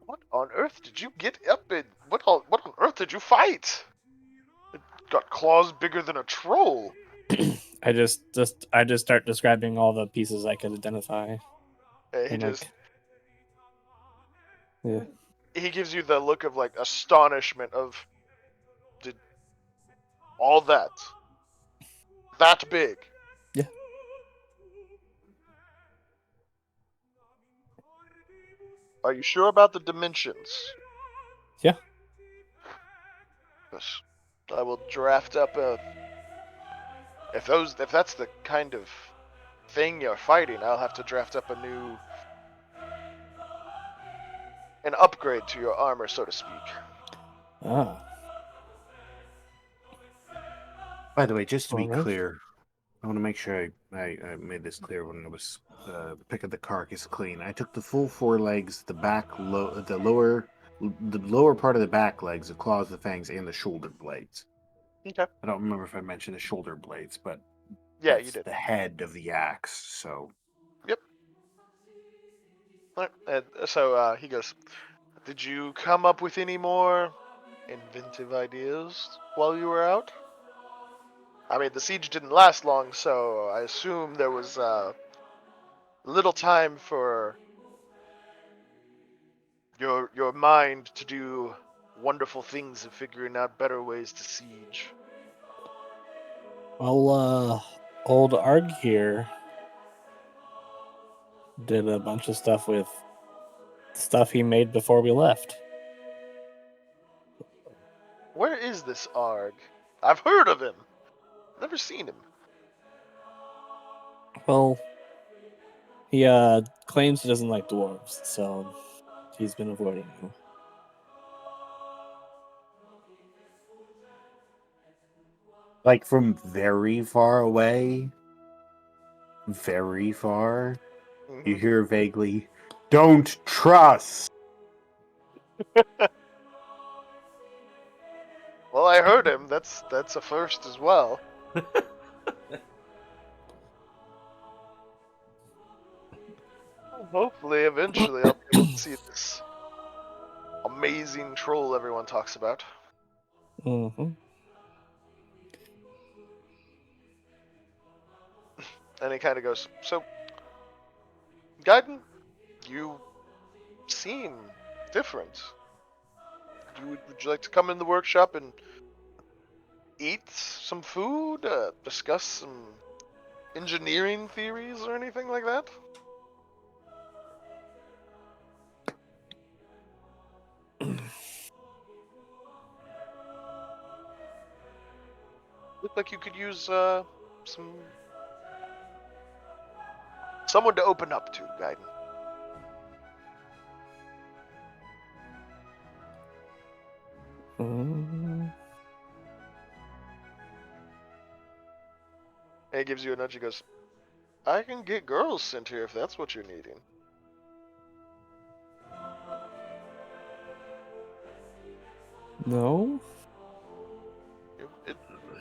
What on earth did you get up in? What on earth did you fight? It got claws bigger than a troll. I just start describing all the pieces I could identify. And And yeah. he gives you the look of like astonishment of, did all that big? Yeah. Are you sure about the dimensions? Yeah. Yes. I will draft up a. If that's the kind of thing you're fighting, I'll have to draft up an upgrade to your armor, so to speak. Ah, By the way, just to be all right. clear, I want to make sure I made this clear when I was picking the carcass clean. I took the full four legs, the lower part of the back legs, the claws, the fangs, and the shoulder blades. Okay. I don't remember if I mentioned the shoulder blades, but Yeah, you that's did. the head of the axe. So Yep. All right. And so he goes, "Did you come up with any more inventive ideas while you were out? I mean, the siege didn't last long, so I assume there was little time for your mind to do wonderful things of figuring out better ways to siege." Well, old Arg here did a bunch of stuff with stuff he made before we left. Where is this Arg? I've heard of him. Never seen him. Well, he claims he doesn't like dwarves, so he's been avoiding them. like from very far away, very far, you hear vaguely, "Don't trust." Well, I heard him. That's a first as well. Hopefully, eventually, I'll be able to see this amazing troll everyone talks about. Mm-hmm. And he kind of goes, "So, Gaiden, you seem different. Would you like to come in the workshop and eat some food, discuss some engineering theories or anything like that?" Look like you could use someone to open up to, Gaiden. Mm-hmm. And he gives you a nudge. He goes, "I can get girls sent here if that's what you're needing. No?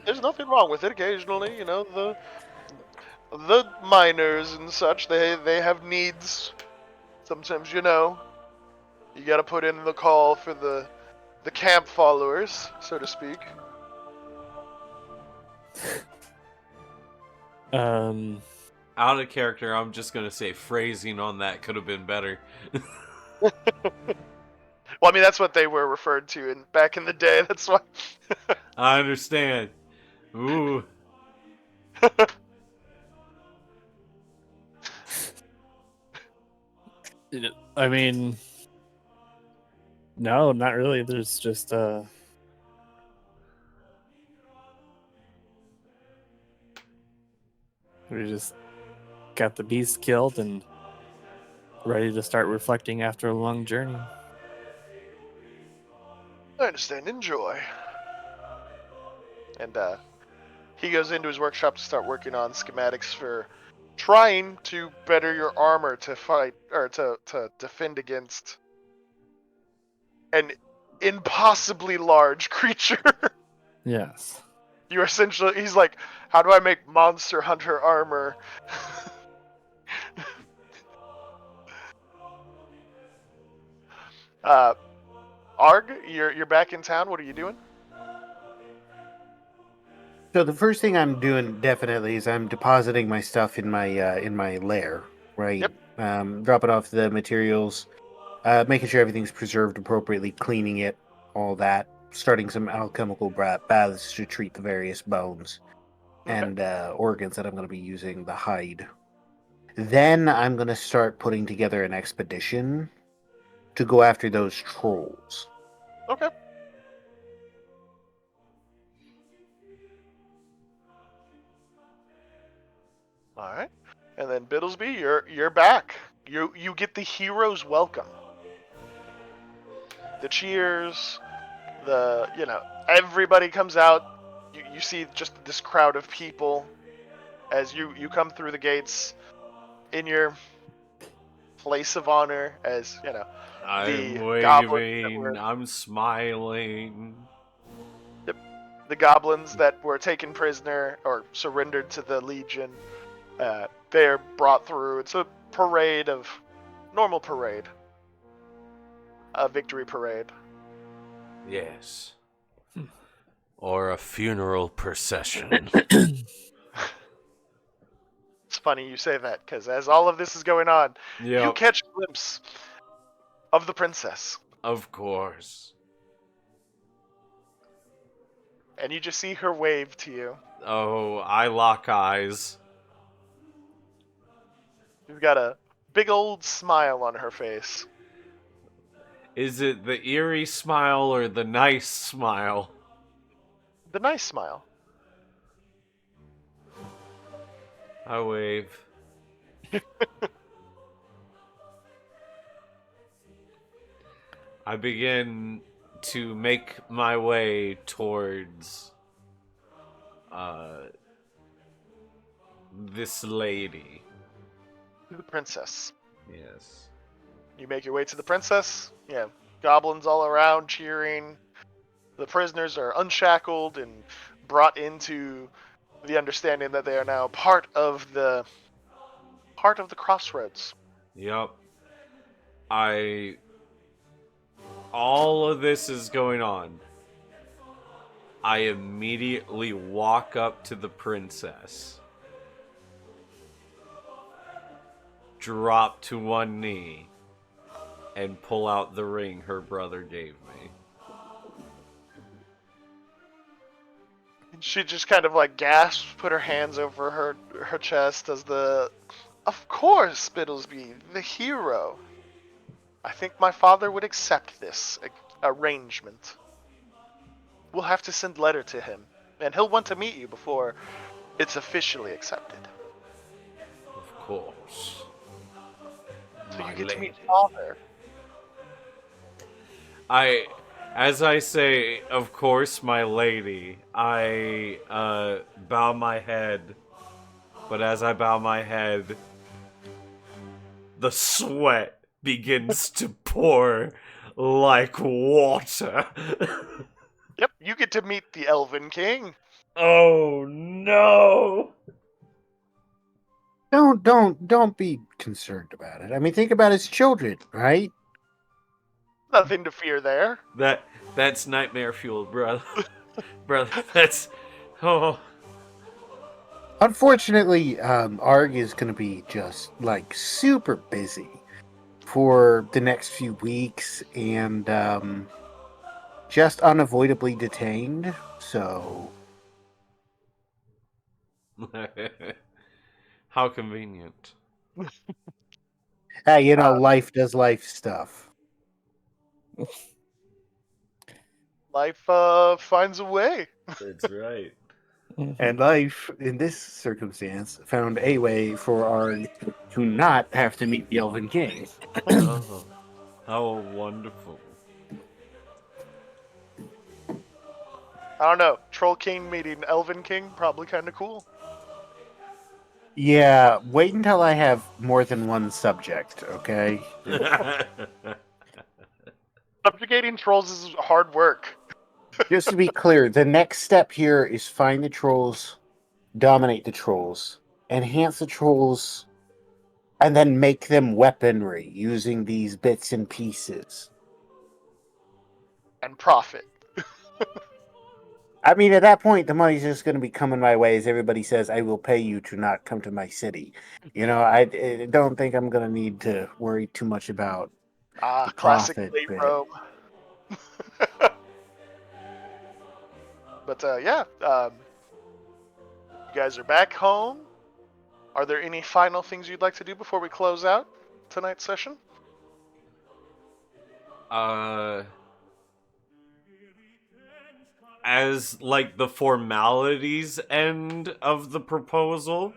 There's nothing wrong with it. Occasionally, you know, the miners and such, they have needs. Sometimes, you know, you gotta put in the call for the camp followers, so to speak." Out of character, I'm just gonna say phrasing on that could have been better. Well, I mean, that's what they were referred to in back in the day. That's why. I understand. Ooh. I mean, no, not really. There's just we just got the beast killed and ready to start reflecting after a long journey. I understand. Enjoy. And he goes into his workshop to start working on schematics for trying to better your armor to fight or to defend against an impossibly large creature. Yes. You're essentially, he's like, "How do I make Monster Hunter armor?" Arg, you're back in town. What are you doing? So the first thing I'm doing definitely is I'm depositing my stuff in my lair, right? Yep. Dropping off the materials, making sure everything's preserved appropriately, cleaning it, all that. Starting some alchemical baths to treat the various bones Okay. and organs that I'm going to be using, the hide. Then I'm going to start putting together an expedition to go after those trolls. Okay. All right. And then Biddlesbee, you're back. You get the hero's welcome. The cheers, Everybody comes out. You see just this crowd of people as you come through the gates in your place of honor, as I'm the goblins that were waving. I'm smiling. the goblins that were taken prisoner or surrendered to the Legion. They're brought through. It's a normal parade, a victory parade. Yes. Or a funeral procession. It's funny you say that, because as all of this is going on, you Yep, catch a glimpse of the princess, of course. and you just see her wave to you. Oh, I lock eyes. She's got a big old smile on her face. Is it the eerie smile or the nice smile? The nice smile. I wave. I begin to make my way towards this lady. The princess. Yes. You make your way to the princess. Yeah, goblins all around cheering. The prisoners are unshackled and brought into the understanding that they are now part of the crossroads. Yep. All of this is going on. I immediately walk up to the princess, drop to one knee, and pull out the ring her brother gave me. She just kind of like gasps, put her hands over her chest as of course, Biddlesbee, the hero. I think my father would accept this arrangement. We'll have to send letter to him, and he'll want to meet you before it's officially accepted. Of course. So My you get to lady. meet father. As I say, of course, my lady, I bow my head, but as I bow my head, the sweat begins to pour like water. Yep, you get to meet the Elven King. Oh no! Don't be concerned about it. I mean, think about his children, right? Nothing to fear there. That's nightmare fuel, brother. Brother, that's Unfortunately, Arg is going to be just like super busy for the next few weeks and just unavoidably detained. So, how convenient. hey, life does life stuff. Life finds a way. That's right. And life, in this circumstance, found a way for Arg to not have to meet the Elven King. Oh, how wonderful. I don't know. Troll King meeting Elven King, probably kind of cool. Yeah, wait until I have more than one subject, okay? Subjugating trolls is hard work. Just to be clear, the next step here is find the trolls, dominate the trolls, enhance the trolls, and then make them weaponry using these bits and pieces. And profit. I mean, at that point, the money's just going to be coming my way as everybody says, I will pay you to not come to my city. I don't think I'm going to need to worry too much about the Classic profit late bit. Rome. But you guys are back home. Are there any final things you'd like to do before we close out tonight's session? As like the formalities end of the proposal,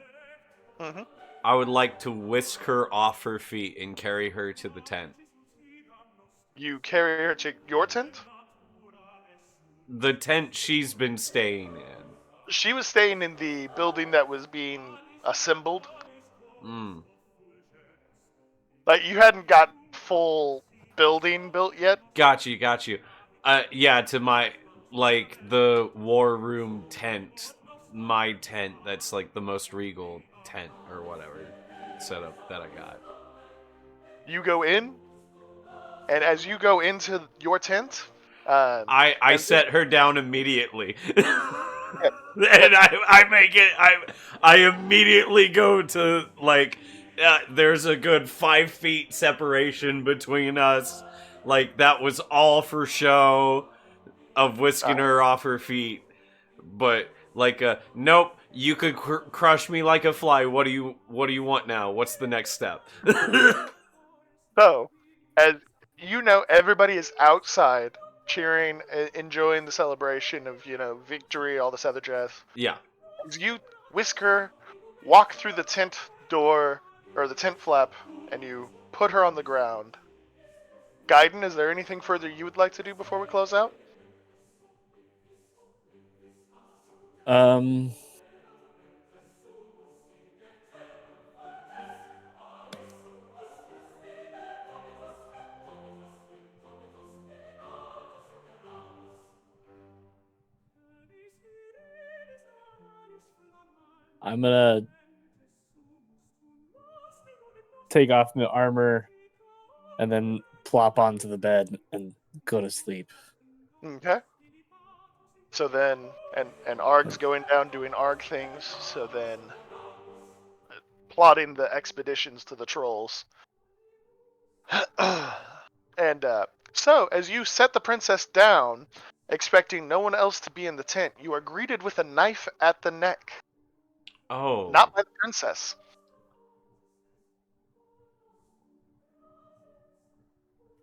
Mm-hmm. I would like to whisk her off her feet and carry her to the tent. You carry her to your tent? the tent she's been staying in. She was staying in the building that was being assembled. Mm. Like, you hadn't got full building built yet. Got you. Yeah, to my, like, the war room tent, my tent, that's like the most regal tent or whatever setup that I got. You go in, and as you go into your tent, I and set her down immediately. And I make it, I immediately go to, like, there's a good 5 feet separation between us. Like, that was all for show of whisking her off her feet. But, like, nope, you could crush me like a fly. What do you want now? What's the next step? So, as you know, everybody is outside cheering, enjoying the celebration of, victory, all this other jazz. Yeah. As you whisker, walk through the tent door, or the tent flap, and you put her on the ground. Gaiden, is there anything further you would like to do before we close out? I'm gonna take off my armor and then plop onto the bed and go to sleep. Okay. So then, and Arg's going down doing Arg things, so then plotting the expeditions to the trolls. And so, as you set the princess down, expecting no one else to be in the tent, you are greeted with a knife at the neck. Oh. Not by the princess.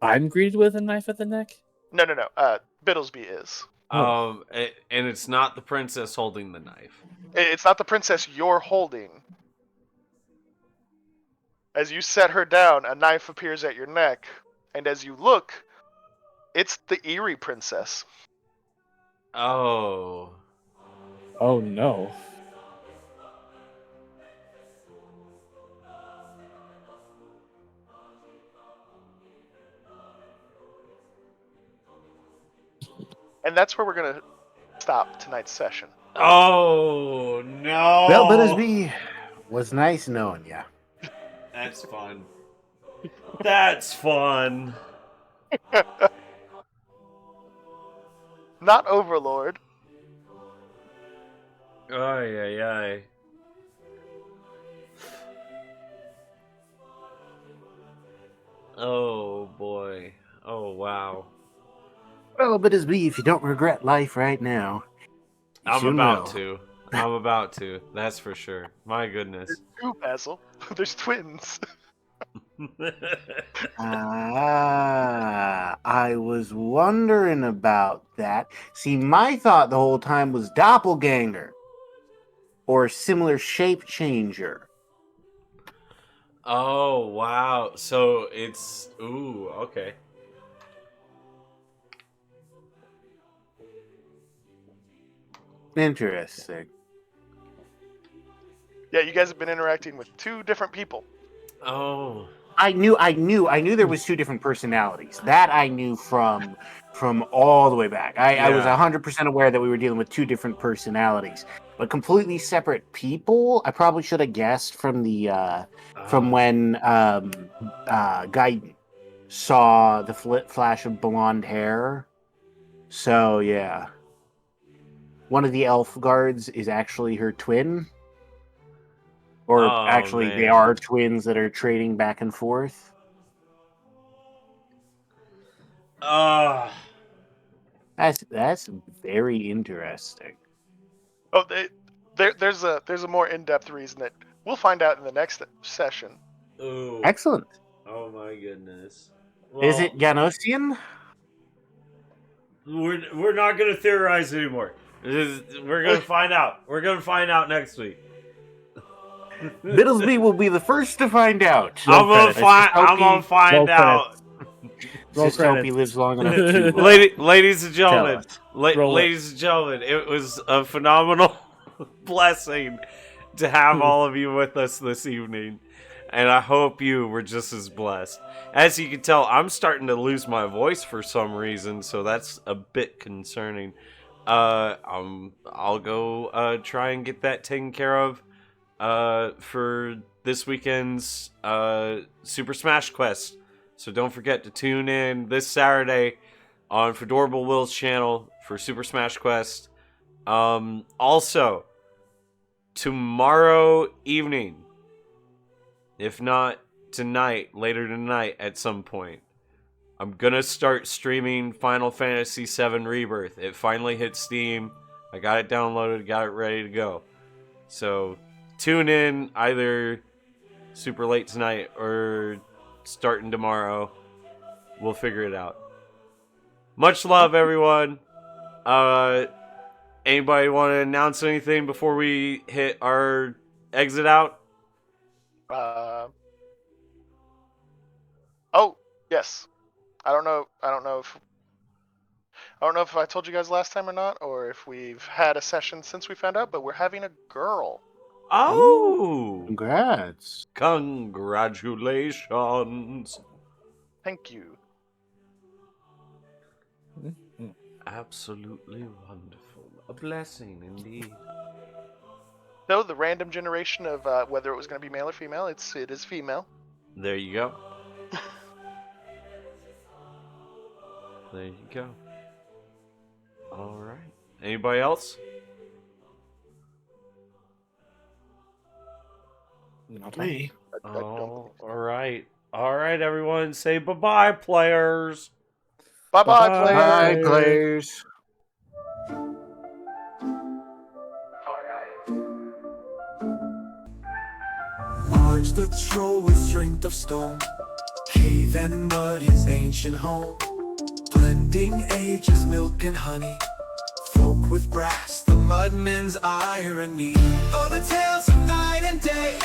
I'm greeted with a knife at the neck? No. Biddlesbee is. And it's not the princess holding the knife. It's not the princess you're holding. As you set her down, a knife appears at your neck, and as you look, it's the Eerie princess. Oh. Oh no. And that's where we're going to stop tonight's session. Oh, no. Well, Biddlesbee, was nice knowing ya. That's fun. That's fun. Not Overlord. Ay. Oh, boy. Oh, wow. Well, Biddlesbee, if you don't regret life right now, I'm soon about will. to. I'm about to. That's for sure. My goodness. Ooh, Basil. There's twins. I was wondering about that. See, my thought the whole time was doppelganger or similar shape changer. Oh, wow. So it's... Ooh, okay. Interesting. Yeah, you guys have been interacting with two different people. Oh. I knew there was two different personalities. That I knew from all the way back. I was 100% aware that we were dealing with two different personalities, but completely separate people. I probably should have guessed from the from when Gaiden saw the flash of blonde hair. So yeah, one of the elf guards is actually her twin. Or actually, they are twins that are trading back and forth. That's very interesting. Oh, there's a more in-depth reason that we'll find out in the next session. Ooh. Excellent. Oh my goodness. Well, Is it Ganosian? We're not gonna theorize anymore. We're gonna find out. We're gonna find out next week. Biddlesbee will be the first to find out. I'm gonna find out. Roll Just hope he credits. lives long enough to. Ladies and gentlemen, us. Roll it. ladies and gentlemen, it was a phenomenal blessing to have all of you with us this evening, and I hope you were just as blessed. As you can tell, I'm starting to lose my voice for some reason, so that's a bit concerning. I'll go try and get that taken care of for this weekend's Super Smash Quest. So don't forget to tune in this Saturday on Fedorable Will's channel for Super Smash Quest. Also, tomorrow evening, if not tonight, later tonight at some point, I'm gonna start streaming Final Fantasy VII Rebirth. It finally hit Steam. I got it downloaded, got it ready to go. So tune in either super late tonight or starting tomorrow. We'll figure it out. Much love, everyone. Anybody want to announce anything before we hit our exit out? Oh, yes. I don't know if I told you guys last time or not, or if we've had a session since we found out, but we're having a girl. Oh! Congrats. Congratulations. Thank you. Absolutely wonderful. A blessing indeed. So the random generation of whether it was going to be male or female, it is female. There you go. There you go. Alright. Anybody else? Not me. I don't Oh, alright. Alright, everyone. Say bye-bye, players. Bye-bye, Bye. players. Hi, players. Arch the troll with strength of stone, cave and mud his ancient home, blending ages, milk and honey, folk with brass, the mudmen's irony. Oh, the tales of night and day,